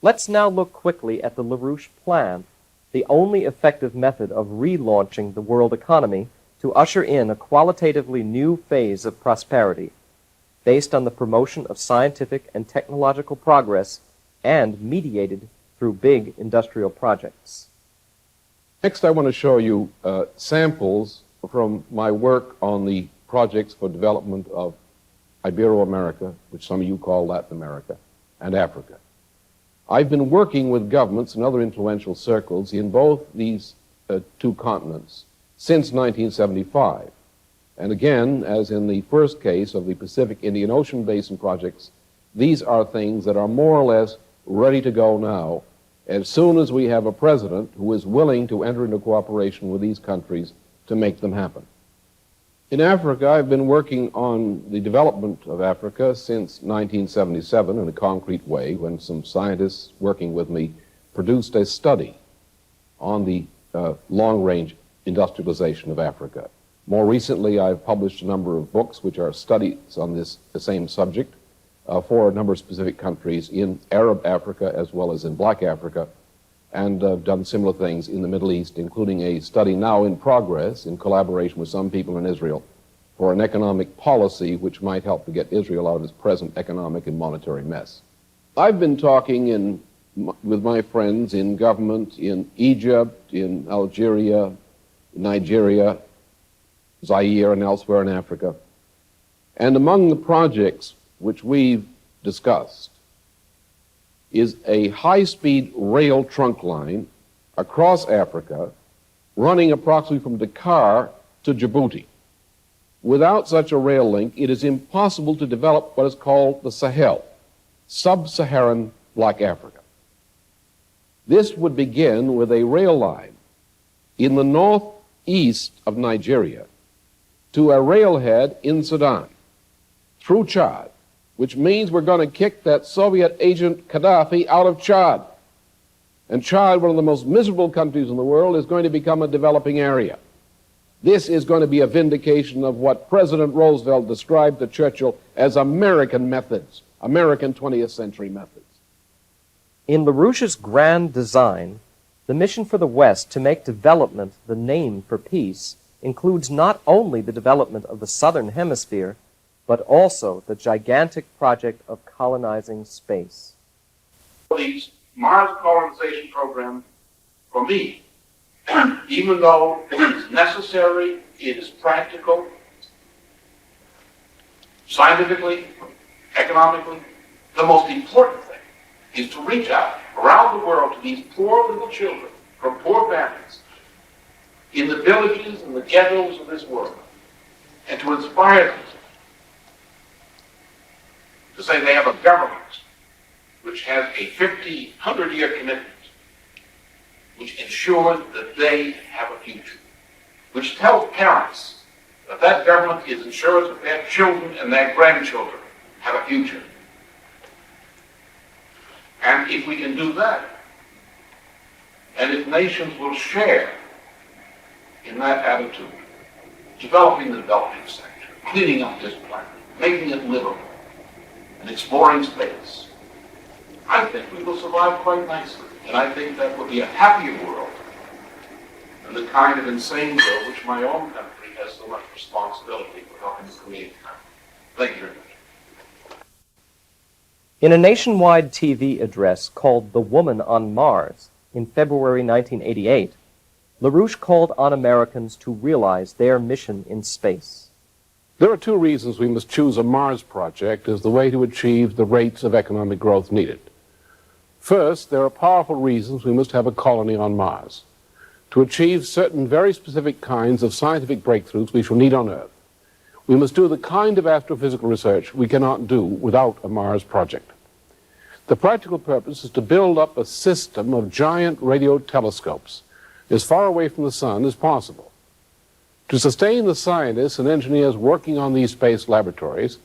Let's now look quickly at the LaRouche Plan, the only effective method of relaunching the world economy to usher in a qualitatively new phase of prosperity, based on the promotion of scientific and technological progress and mediated through big industrial projects. Next, I want to show you samples from my work on the projects for development of Ibero-America, which some of you call Latin America, and Africa. I've been working with governments and other influential circles in both these two continents since 1975. And again, as in the first case of the Pacific Indian Ocean Basin projects, these are things that are more or less ready to go now, as soon as we have a president who is willing to enter into cooperation with these countries to make them happen. In Africa, I've been working on the development of Africa since 1977 in a concrete way, when some scientists working with me produced a study on the long-range industrialization of Africa. More recently, I've published a number of books which are studies on the same subject for a number of specific countries in Arab Africa as well as in Black Africa, and done similar things in the Middle East, including a study now in progress in collaboration with some people in Israel for an economic policy which might help to get Israel out of its present economic and monetary mess. I've been talking with my friends in government in Egypt, in Algeria, Nigeria, Zaire, and elsewhere in Africa. And among the projects which we've discussed is a high-speed rail trunk line across Africa, running approximately from Dakar to Djibouti. Without such a rail link, it is impossible to develop what is called the Sahel, sub-Saharan Black Africa. This would begin with a rail line in the northeast of Nigeria to a railhead in Sudan, through Chad, which means we're going to kick that Soviet agent Gaddafi out of Chad. And Chad, one of the most miserable countries in the world, is going to become a developing area. This is going to be a vindication of what President Roosevelt described to Churchill as American methods, American 20th century methods. In LaRouche's grand design, the mission for the West to make development the name for peace includes not only the development of the Southern Hemisphere, but also the gigantic project of colonizing space. The Mars colonization program, for me, even though it is necessary, it is practical, scientifically, economically, the most important thing is to reach out around the world to these poor little children from poor families in the villages and the ghettos of this world, and to inspire them to say they have a government which has a 50, 100-year commitment, which ensures that they have a future, which tells parents that that government is ensured that their children and their grandchildren have a future. And if we can do that, and if nations will share in that attitude, developing the developing sector, cleaning up this planet, making it livable, and exploring space, I think we will survive quite nicely. And I think that will be a happier world than the kind of insane world which my own country has so much responsibility for helping to create. Thank you very much. In a nationwide TV address called The Woman on Mars in February 1988, LaRouche called on Americans to realize their mission in space. There are two reasons we must choose a Mars project as the way to achieve the rates of economic growth needed. First, there are powerful reasons we must have a colony on Mars. to achieve certain very specific kinds of scientific breakthroughs we shall need on Earth, we must do the kind of astrophysical research we cannot do without a Mars project. The practical purpose is to build up a system of giant radio telescopes as far away from the sun as possible. To sustain the scientists and engineers working on these space laboratories,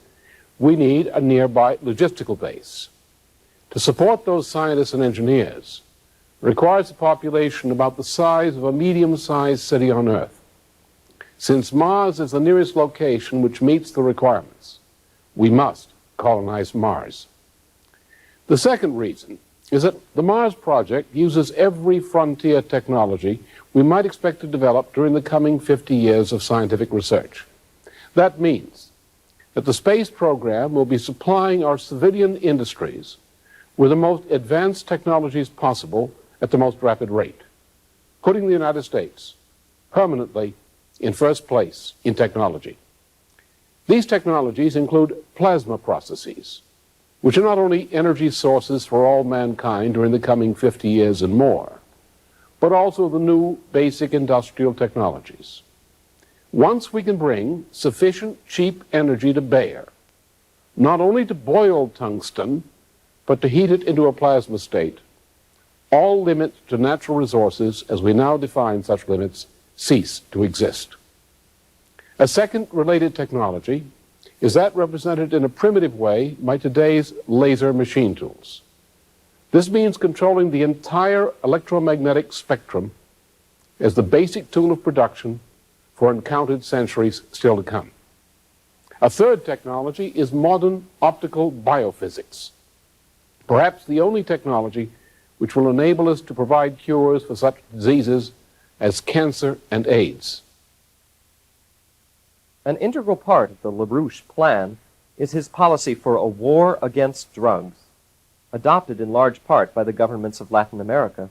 we need a nearby logistical base. To support those scientists and engineers requires a population about the size of a medium-sized city on Earth. Since Mars is the nearest location which meets the requirements, we must colonize Mars. The second reason is that the Mars project uses every frontier technology we might expect to develop during the coming 50 years of scientific research. That means that the space program will be supplying our civilian industries with the most advanced technologies possible at the most rapid rate, putting the United States permanently in first place in technology. These technologies include plasma processes, which are not only energy sources for all mankind during the coming 50 years and more, but also the new basic industrial technologies. Once we can bring sufficient cheap energy to bear, not only to boil tungsten, but to heat it into a plasma state, all limits to natural resources, as we now define such limits, cease to exist. A second related technology is that represented in a primitive way by today's laser machine tools. This means controlling the entire electromagnetic spectrum as the basic tool of production for uncounted centuries still to come. A third technology is modern optical biophysics, perhaps the only technology which will enable us to provide cures for such diseases as cancer and AIDS. An integral part of the LaRouche Plan is his policy for a war against drugs, adopted in large part by the governments of Latin America,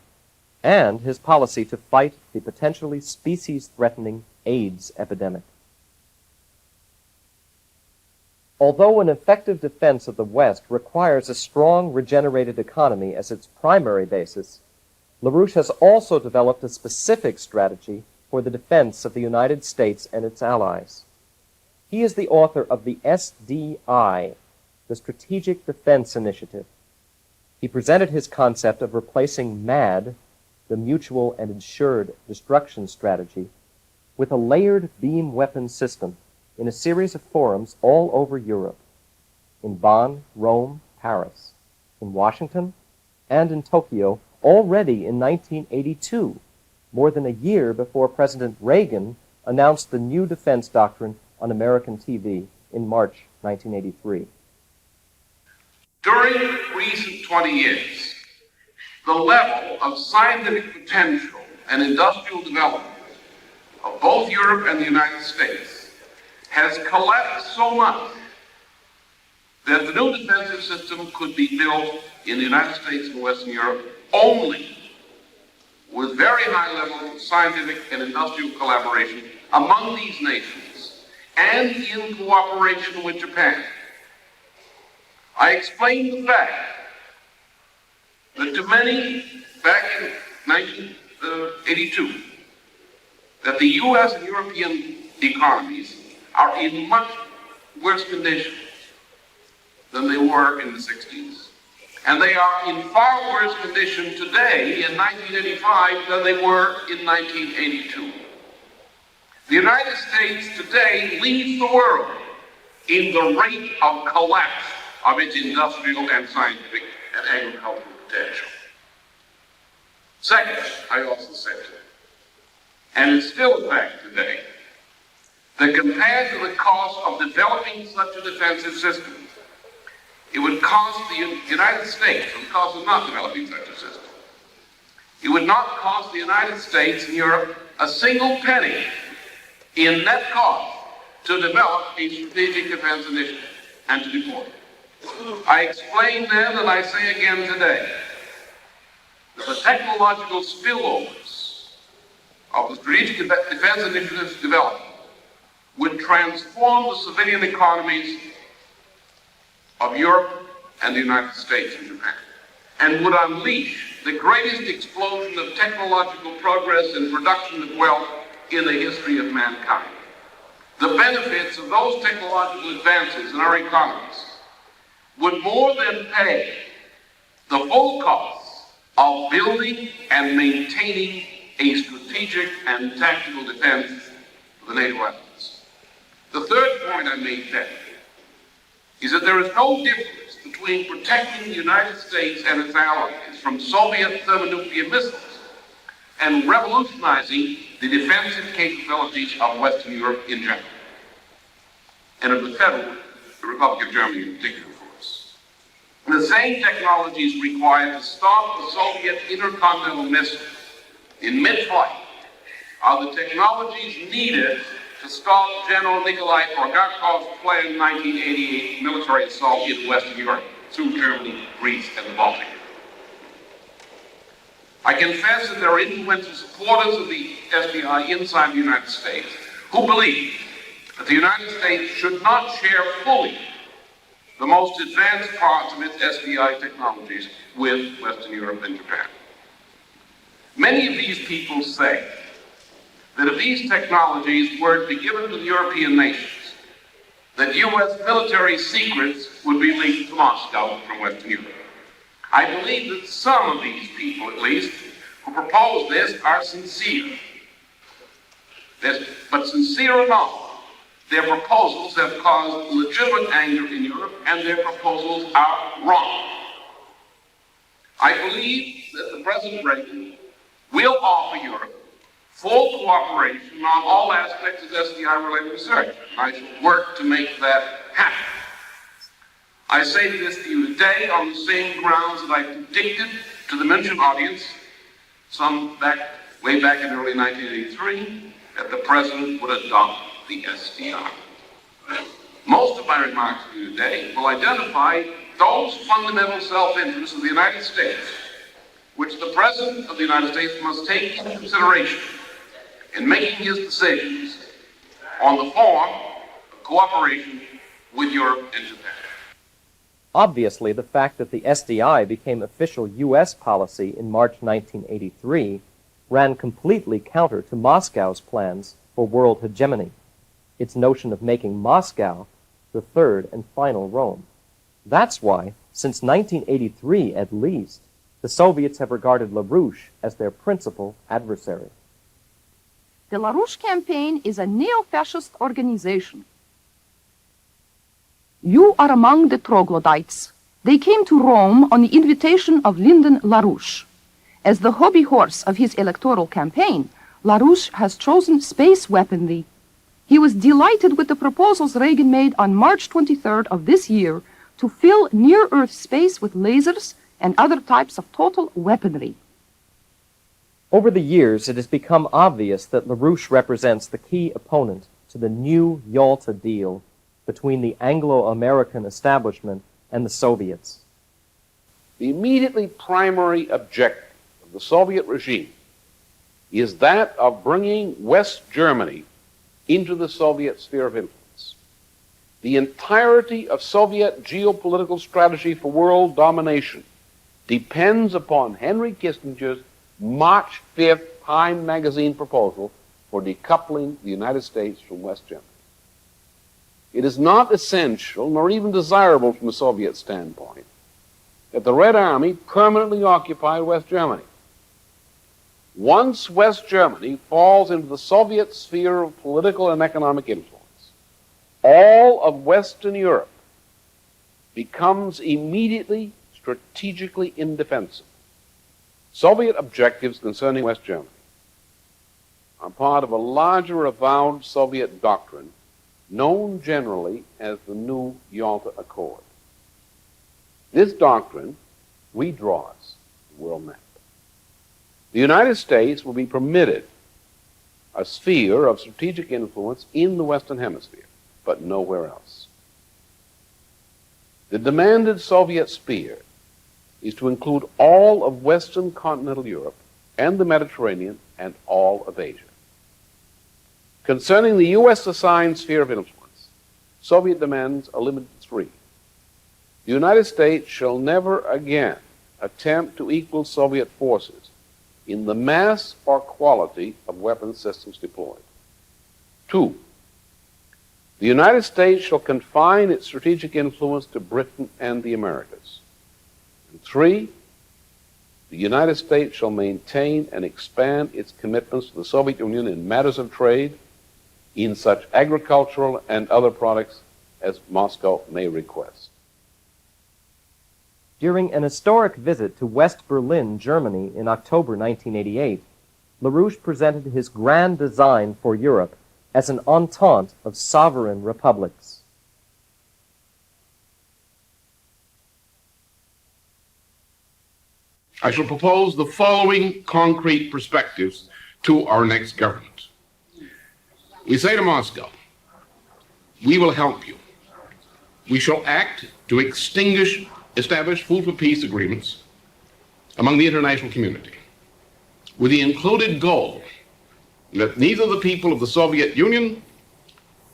and his policy to fight the potentially species-threatening AIDS epidemic. Although an effective defense of the West requires a strong regenerated economy as its primary basis, LaRouche has also developed a specific strategy for the defense of the United States and its allies. He is the author of the SDI, the Strategic Defense Initiative. He presented his concept of replacing MAD, the Mutual and Assured Destruction Strategy, with a layered beam weapon system in a series of forums all over Europe, in Bonn, Rome, Paris, in Washington, and in Tokyo, already in 1982, more than a year before President Reagan announced the new defense doctrine on American TV in March 1983. During recent 20 years, the level of scientific potential and industrial development of both Europe and the United States has collapsed so much that the new defensive system could be built in the United States and Western Europe only with very high levels of scientific and industrial collaboration among these nations and in cooperation with Japan. I explained the fact that to many, back in 1982, that the U.S. and European economies are in much worse condition than they were in the 60s. And they are in far worse condition today in 1985 than they were in 1982. The United States today leads the world in the rate of collapse of its industrial and scientific and agricultural potential. Second, I also said, and it's still a fact today, that compared to the cost of developing such a defensive system, it would cost the United States, and the cost of not developing such a system, it would not cost the United States and Europe a single penny in net cost to develop a strategic defense initiative and to deploy it. I explained then, and I say again today, that the technological spillovers of the strategic defense initiative's development would transform the civilian economies of Europe and the United States and Japan, and would unleash the greatest explosion of technological progress and production of wealth in the history of mankind. The benefits of those technological advances in our economies would more than pay the full costs of building and maintaining a strategic and tactical defense of the NATO allies. The third point I made then is that there is no difference between protecting the United States and its allies from Soviet thermonuclear missiles and revolutionizing the defensive capabilities of Western Europe in general, and of the Republic of Germany in particular, of course. And the same technology is required to stop the Soviet intercontinental missile in mid-flight are the technologies needed to stop General Nikolai Bulgakov's planned 1988 military assault in Western Europe through Germany, Greece, and the Baltic. I confess that there are influential supporters of the SDI inside the United States who believe that the United States should not share fully the most advanced parts of its SDI technologies with Western Europe and Japan. Many of these people say that if these technologies were to be given to the European nations, that U.S. military secrets would be leaked to Moscow from Western Europe. I believe that some of these people, at least, who propose this are sincere. But sincere or not, their proposals have caused legitimate anger in Europe, and their proposals are wrong. I believe that the President Reagan will offer Europe full cooperation on all aspects of SDI-related research. I shall work to make that happen. I say this to you today on the same grounds that I predicted to the München audience way back in early 1983, that the President would adopt the SDI. Most of my remarks to you today will identify those fundamental self-interests of the United States which the President of the United States must take into consideration in making his decisions on the form of cooperation with Europe and Japan. Obviously, the fact that the SDI became official U.S. policy in March 1983 ran completely counter to Moscow's plans for world hegemony, its notion of making Moscow the third and final Rome. That's why, since 1983 at least, the Soviets have regarded LaRouche as their principal adversary. The LaRouche campaign is a neo-fascist organization. You are among the troglodytes. They came to Rome on the invitation of Lyndon LaRouche. As the hobby horse of his electoral campaign, LaRouche has chosen space weaponry. He was delighted with the proposals Reagan made on March 23rd of this year to fill near-Earth space with lasers and other types of total weaponry. Over the years, it has become obvious that LaRouche represents the key opponent to the new Yalta deal between the Anglo-American establishment and the Soviets. The immediately primary objective of the Soviet regime is that of bringing West Germany into the Soviet sphere of influence. The entirety of Soviet geopolitical strategy for world domination depends upon Henry Kissinger's March 5th Time magazine proposal for decoupling the United States from West Germany. It is not essential, nor even desirable from the Soviet standpoint, that the Red Army permanently occupy West Germany. Once West Germany falls into the Soviet sphere of political and economic influence, all of Western Europe becomes immediately strategically indefensible. Soviet objectives concerning West Germany are part of a larger avowed Soviet doctrine known generally as the New Yalta Accord. This doctrine redraws the world map. The United States will be permitted a sphere of strategic influence in the Western Hemisphere, but nowhere else. The demanded Soviet sphere is to include all of Western continental Europe and the Mediterranean and all of Asia. Concerning the U.S. assigned sphere of influence, Soviet demands are limited to three. The United States shall never again attempt to equal Soviet forces in the mass or quality of weapons systems deployed. 2, the United States shall confine its strategic influence to Britain and the Americas. And 3, the United States shall maintain and expand its commitments to the Soviet Union in matters of trade, in such agricultural and other products as Moscow may request. During an historic visit to West Berlin, Germany in October 1988, LaRouche presented his grand design for Europe as an entente of sovereign republics. I shall propose the following concrete perspectives to our next government. We say to Moscow, we will help you. We shall act to establish food for peace agreements among the international community, with the included goal that neither the people of the Soviet Union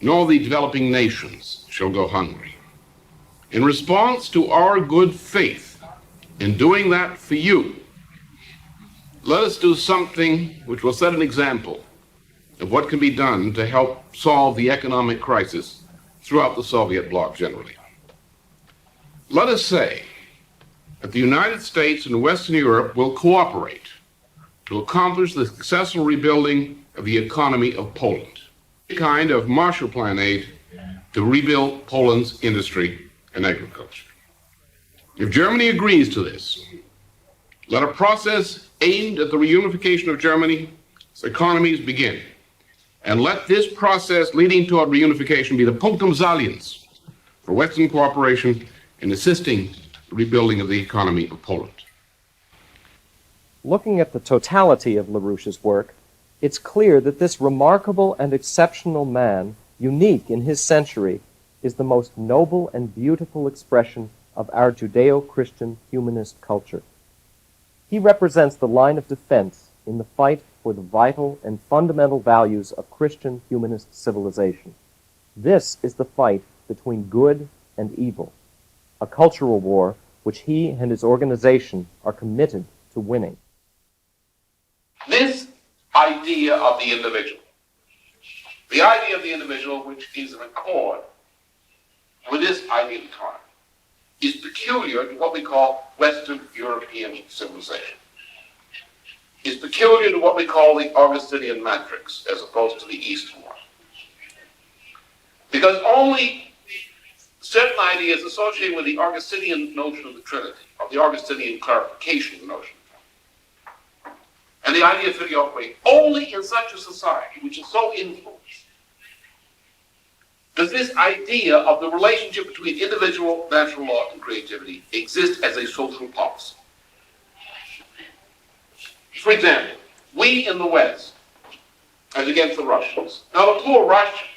nor the developing nations shall go hungry. In response to our good faith in doing that for you, let us do something which will set an example of what can be done to help solve the economic crisis throughout the Soviet bloc generally. Let us say that the United States and Western Europe will cooperate to accomplish the successful rebuilding of the economy of Poland, a kind of Marshall Plan aid to rebuild Poland's industry and agriculture. If Germany agrees to this, let a process aimed at the reunification of Germany's economies begin. And let this process leading toward reunification be the punctum saliens for Western cooperation in assisting the rebuilding of the economy of Poland. Looking at the totality of LaRouche's work, it's clear that this remarkable and exceptional man, unique in his century, is the most noble and beautiful expression of our Judeo-Christian humanist culture. He represents the line of defense in the fight for the vital and fundamental values of Christian humanist civilization. This is the fight between good and evil, a cultural war which he and his organization are committed to winning. This idea of the individual, which is in accord with this idea of economy, is peculiar to what we call Western European civilization. Is peculiar to what we call the Augustinian matrix as opposed to the Eastern one. Because only certain ideas associated with the Augustinian notion of the Trinity, or the Augustinian clarification of the notion, and the idea of filioque, only in such a society which is so influenced does this idea of the relationship between individual natural law and creativity exist as a social policy. For example, we in the West, as against the Russians. Now the poor Russian,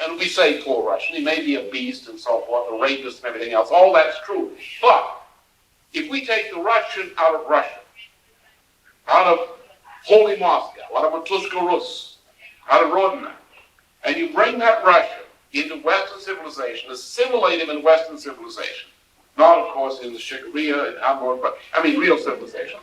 and we say poor Russian, he may be a beast and so forth, a rapist and everything else, all that's true. But if we take the Russian out of Russia, out of Holy Moscow, out of Matushka Rus, out of Rodina, and you bring that Russia into Western civilization, assimilate him in Western civilization, not of course in the Shikaria and Hamburg, but I mean real civilization.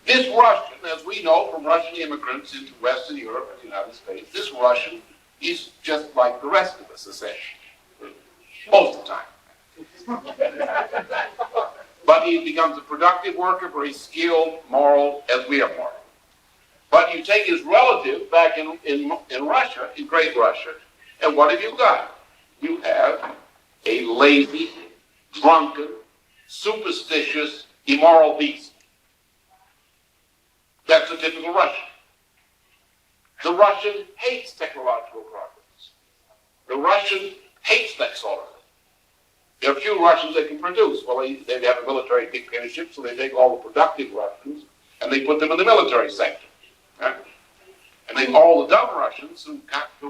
This Russian, as we know from Russian immigrants into Western Europe and the United States, this Russian is just like the rest of us, essentially. Most of the time. But he becomes a productive worker, very skilled, moral, as we are moral. But you take his relative back in Russia, in Great Russia, and what have you got? You have a lazy, drunken, superstitious, immoral beast. That's a typical Russian. The Russian hates technological progress. The Russian hates that sort of thing. There are few Russians that can produce. Well, they have a military dictatorship, so they take all the productive Russians and they put them in the military sector. Right? And they all the dumb Russians who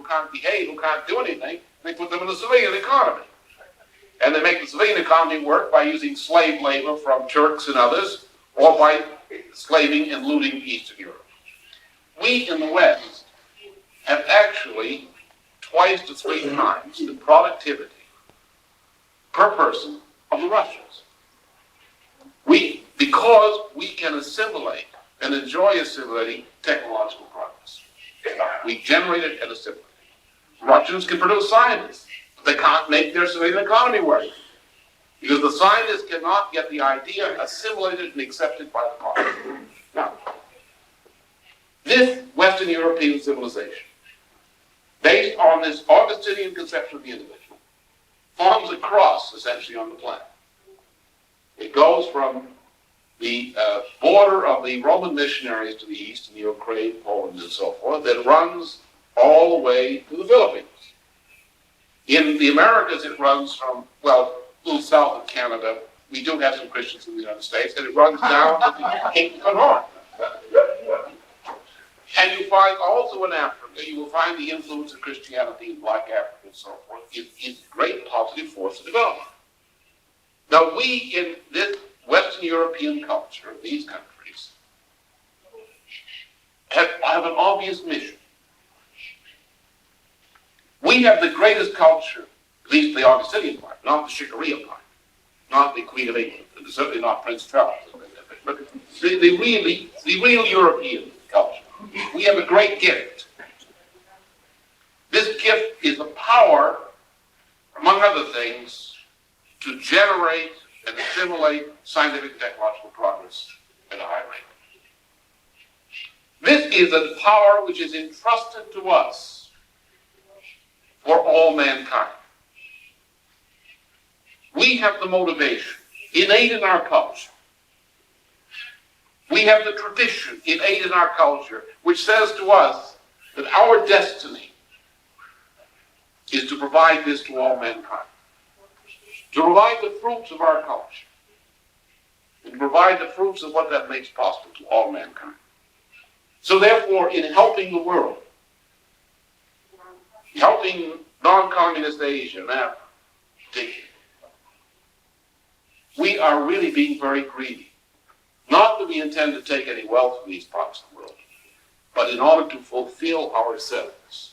can't behave, who can't do anything, they put them in the civilian economy. And they make the civilian economy work by using slave labor from Turks and others, or by slaving and looting Eastern Europe. We in the West have actually twice to three times the productivity per person of the Russians. Because we can assimilate and enjoy assimilating technological progress. We generate it and assimilate it. Russians can produce scientists, but they can't make their civilian economy work. Because the scientists cannot get the idea assimilated and accepted by the public. Now, this Western European civilization, based on this Augustinian conception of the individual, forms a cross, essentially, on the planet. It goes from the border of the Roman missionaries to the east, in the Ukraine, Poland, and so forth, that runs all the way to the Philippines. In the Americas, it runs from, well, a little south of Canada. We do have some Christians in the United States, and it runs down to the Cape of Horn. And you find also in Africa, you will find the influence of Christianity in Black Africa and so forth. It's a great positive force of development. Now, we in this Western European culture, these countries, have an obvious mission. We have the greatest culture, at least the Augustinian part, not the Sharia part, not the Queen of England, and certainly not Prince Charles, but the real European culture. We have a great gift. This gift is the power, among other things, to generate and assimilate scientific and technological progress at a high rate. This is a power which is entrusted to us for all mankind. We have the motivation innate in our culture. We have the tradition innate in our culture which says to us that our destiny is to provide this to all mankind. To provide the fruits of our culture, and to provide the fruits of what that makes possible to all mankind. So therefore, in helping the world, helping non-communist Asia and Africa, we are really being very greedy. Not that we intend to take any wealth from these parts of the world, but in order to fulfill ourselves,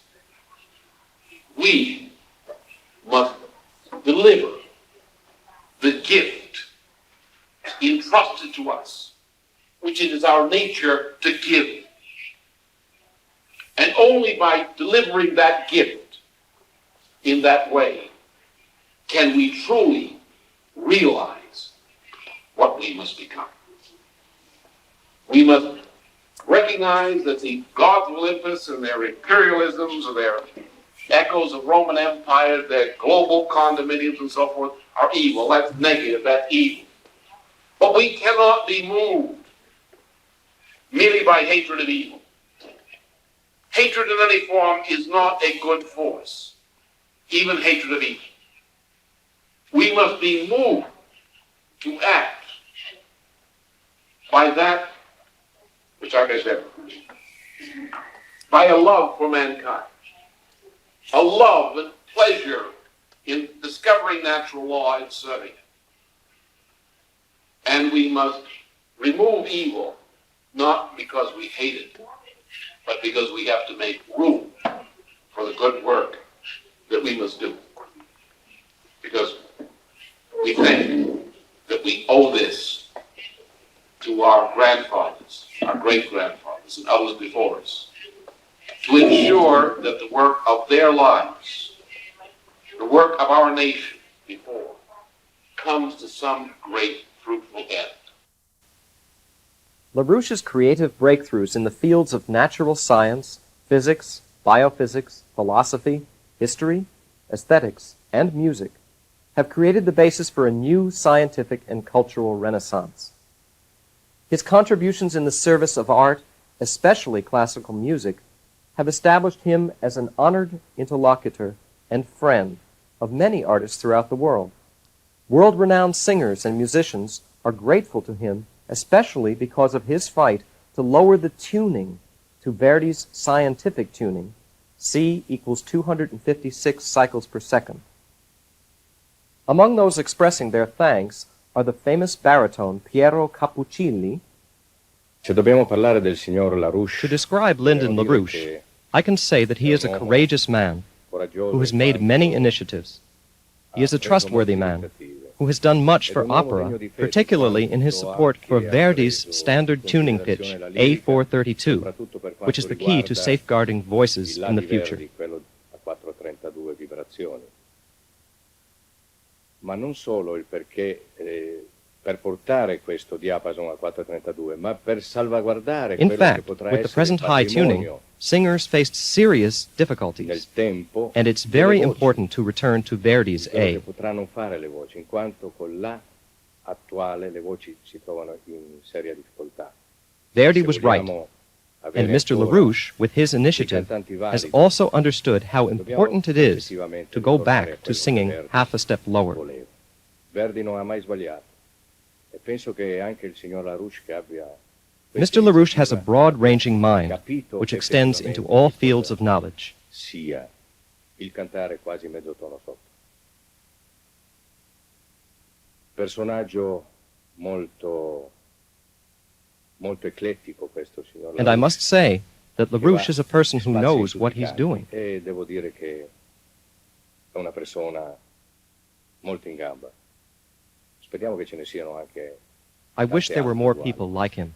we must deliver the gift entrusted to us, which it is our nature to give. And only by delivering that gift in that way can we truly realize what we must become. We must recognize that the gods of Olympus and their imperialisms or their echoes of Roman Empire, their global condominiums and so forth, are evil. That's negative, that's evil. But we cannot be moved merely by hatred of evil. Hatred in any form is not a good force, even hatred of evil. We must be moved to act by that which, like I said, by a love for mankind, a love and pleasure in discovering natural law and serving it. And we must remove evil, not because we hate it, but because we have to make room for the good work that we must do. Because we think that we owe this to our grandfathers, our great-grandfathers, and others before us, to ensure that the work of their lives, the work of our nation before, comes to some great fruitful end. LaRouche's creative breakthroughs in the fields of natural science, physics, biophysics, philosophy, history, aesthetics, and music have created the basis for a new scientific and cultural renaissance. His contributions in the service of art, especially classical music, have established him as an honored interlocutor and friend of many artists throughout the world. World-renowned singers and musicians are grateful to him, especially because of his fight to lower the tuning to Verdi's scientific tuning, C equals 256 cycles per second. Among those expressing their thanks are the famous baritone Piero Cappuccilli. Se dobbiamo parlare del signor LaRouche, to describe Lyndon LaRouche, I can say that he is a courageous man who has made many initiatives. He is a trustworthy man who has done much for opera, particularly in his support for Verdi's standard tuning pitch, A432, which is the key to safeguarding voices in the future. Ma non solo il perché per portare questo diapason a 432, ma per salvaguardare In quello che fact, potrà with the essere present high tuning, singers faced serious difficulties, and it's very important to return to Verdi's che A. potranno fare le voci, in quanto con l'A attuale le voci si trovano in seria difficoltà. Verdi was right, and Mr. LaRouche, with his initiative, has also understood how important it is to go back to singing half a step lower. Verdi non ha mai sbagliato, e penso che anche il signor LaRouche che abbia Mr. LaRouche has a broad-ranging mind, which extends into all fields of knowledge. sia il cantare quasi mezzo tono sotto. Personaggio molto eclettico questo signor LaRouche. And I must say that LaRouche is a person who knows what he's doing. E devo dire che è una persona molto in gamba. Speriamo che ce ne siano anche. I wish there were more people like him.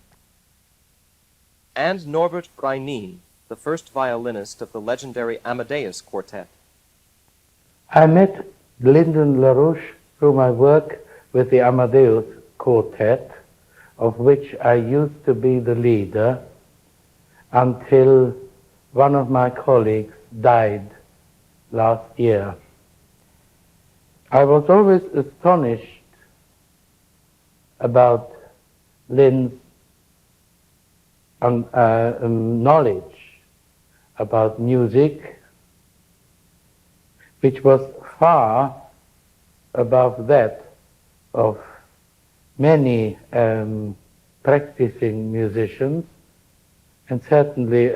And Norbert Breinin, the first violinist of the legendary Amadeus Quartet. I met Lyndon LaRouche through my work with the Amadeus Quartet, of which I used to be the leader until one of my colleagues died last year. I was always astonished about Lynn's knowledge about music, which was far above that of many practicing musicians, and certainly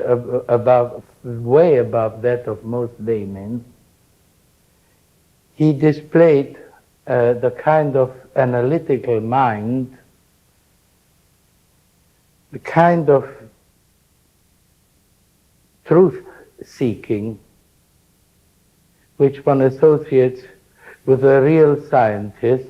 way above that of most laymen. He displayed the kind of analytical mind, the kind of truth-seeking which one associates with a real scientist.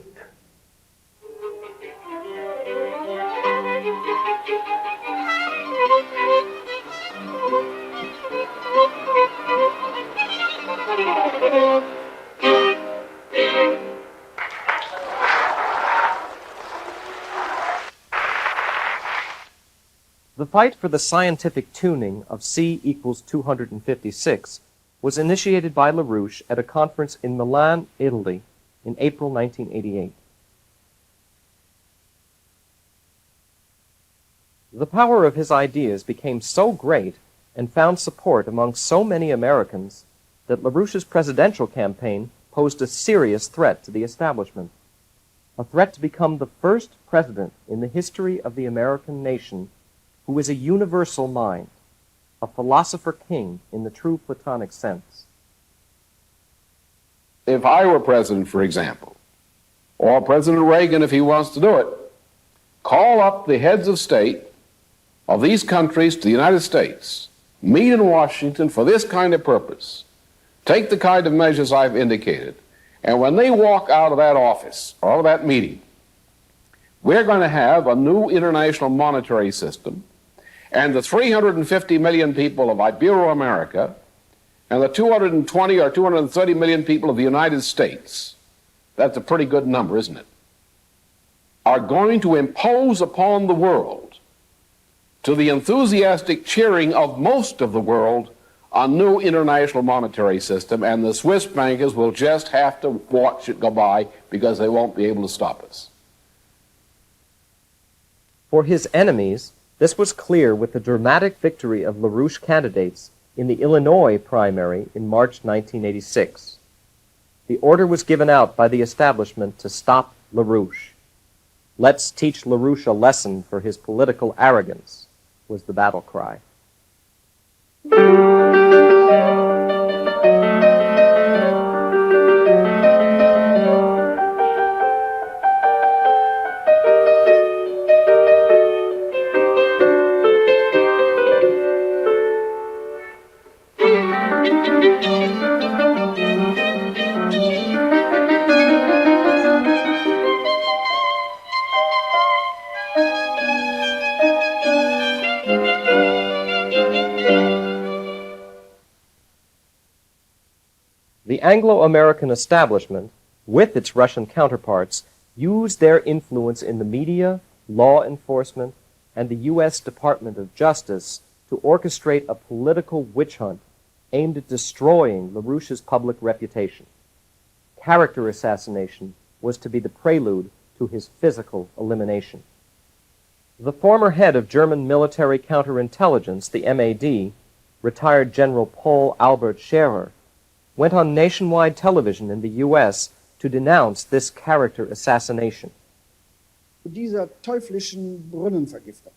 The fight for the scientific tuning of C equals 256 was initiated by LaRouche at a conference in Milan, Italy, in April 1988. The power of his ideas became so great and found support among so many Americans that LaRouche's presidential campaign posed a serious threat to the establishment, a threat to become the first president in the history of the American nation who is a universal mind, a philosopher king in the true Platonic sense. If I were president, for example, or President Reagan if he wants to do it, call up the heads of state of these countries to the United States, meet in Washington for this kind of purpose, take the kind of measures I've indicated, and when they walk out of that office or out of that meeting, we're going to have a new international monetary system, and the 350 million people of Ibero-America and the 220 or 230 million people of the United States, that's a pretty good number, isn't it, are going to impose upon the world, to the enthusiastic cheering of most of the world, a new international monetary system, and the Swiss bankers will just have to watch it go by because they won't be able to stop us. For his enemies, this was clear with the dramatic victory of LaRouche candidates in the Illinois primary in March 1986. The order was given out by the establishment to stop LaRouche. "Let's teach LaRouche a lesson for his political arrogance," was the battle cry. The Anglo-American establishment, with its Russian counterparts, used their influence in the media, law enforcement, and the U.S. Department of Justice to orchestrate a political witch hunt aimed at destroying LaRouche's public reputation. Character assassination was to be the prelude to his physical elimination. The former head of German military counterintelligence, the MAD, retired General Paul Albert Scherer, went on nationwide television in the U.S. to denounce this character assassination. Dieser teuflischen Brunnenvergiftung.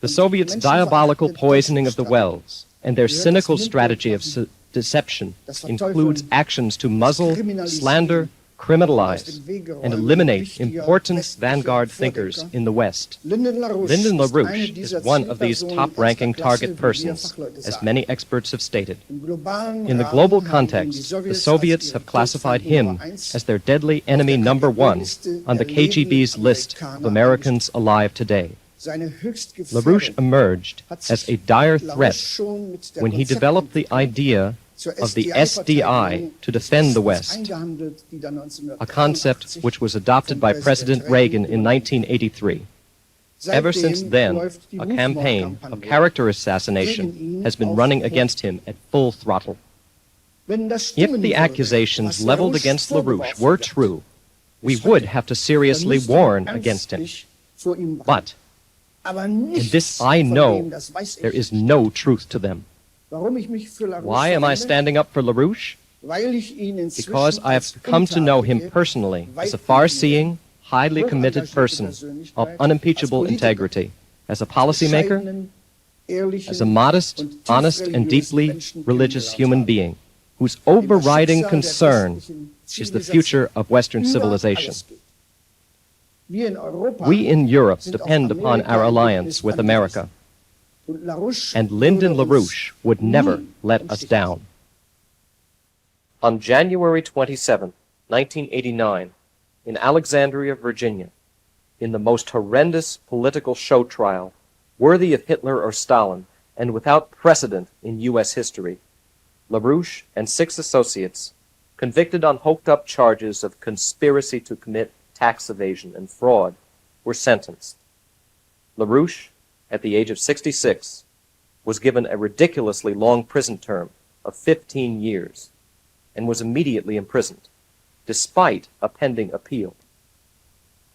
The Soviets' diabolical poisoning of the wells and their cynical strategy of deception includes actions to muzzle, slander, criminalize, and eliminate important vanguard thinkers in the West. Lyndon LaRouche is one of these top-ranking target persons, as many experts have stated. In the global context, the Soviets have classified him as their deadly enemy number one on the KGB's list of Americans alive today. LaRouche emerged as a dire threat when he developed the idea of the SDI to defend the West, a concept which was adopted by President Reagan in 1983. Ever since then, a campaign of character assassination has been running against him at full throttle. If the accusations leveled against LaRouche were true, we would have to seriously warn against him. But, and this I know, there is no truth to them. Why am I standing up for LaRouche? Because I have come to know him personally as a far-seeing, highly committed person of unimpeachable integrity, as a policymaker, as a modest, honest, and deeply religious human being, whose overriding concern is the future of Western civilization. We in Europe depend upon our alliance with America, and Lyndon LaRouche would never let us down. On January 27, 1989, in Alexandria, Virginia, in the most horrendous political show trial, worthy of Hitler or Stalin, and without precedent in U.S. history, LaRouche and 6 associates, convicted on hoked-up charges of conspiracy to commit tax evasion and fraud, were sentenced. LaRouche, at the age of 66, was given a ridiculously long prison term of 15 years and was immediately imprisoned, despite a pending appeal.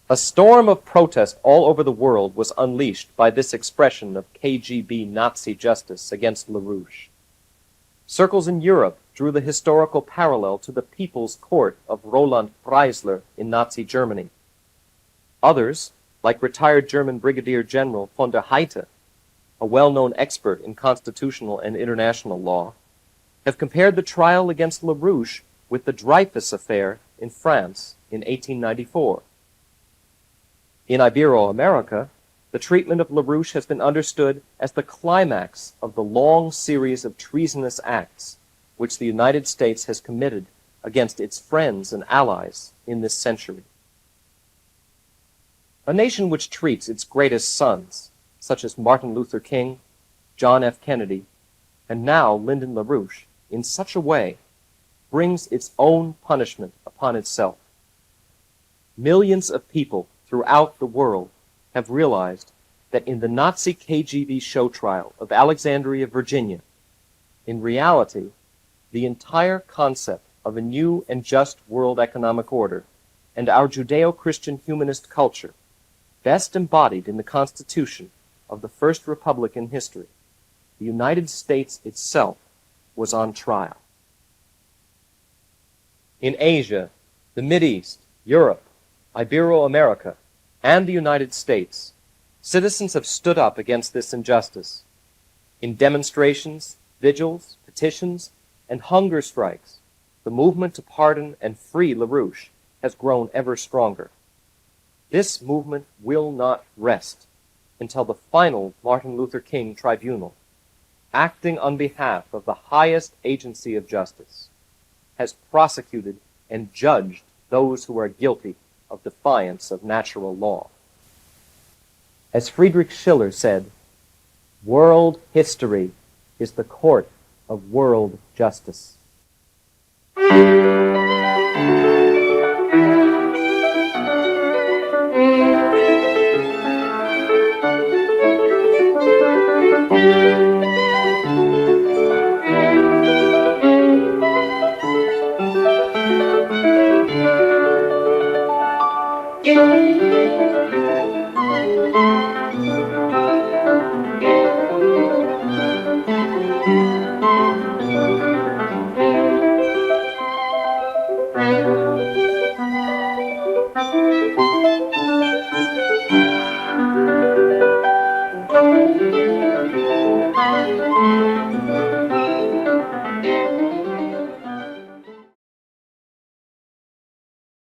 A storm of protest all over the world was unleashed by this expression of KGB Nazi justice against LaRouche. Circles in Europe drew the historical parallel to the People's Court of Roland Freisler in Nazi Germany. Others, like retired German Brigadier General von der Heydte, a well-known expert in constitutional and international law, have compared the trial against LaRouche with the Dreyfus affair in France in 1894. In Ibero-America, the treatment of LaRouche has been understood as the climax of the long series of treasonous acts which the United States has committed against its friends and allies in this century. A nation which treats its greatest sons, such as Martin Luther King, John F. Kennedy, and now Lyndon LaRouche, in such a way, brings its own punishment upon itself. Millions of people throughout the world have realized that in the Nazi KGB show trial of Alexandria, Virginia, in reality, the entire concept of a new and just world economic order and our Judeo-Christian humanist culture, best embodied in the Constitution of the First Republic in history, the United States itself, was on trial. In Asia, the Mideast, Europe, Ibero-America, and the United States, citizens have stood up against this injustice. In demonstrations, vigils, petitions, and hunger strikes, the movement to pardon and free LaRouche has grown ever stronger. This movement will not rest until the final Martin Luther King Tribunal, acting on behalf of the highest agency of justice, has prosecuted and judged those who are guilty of defiance of natural law. As Friedrich Schiller said, world history is the court of world justice. Thank you.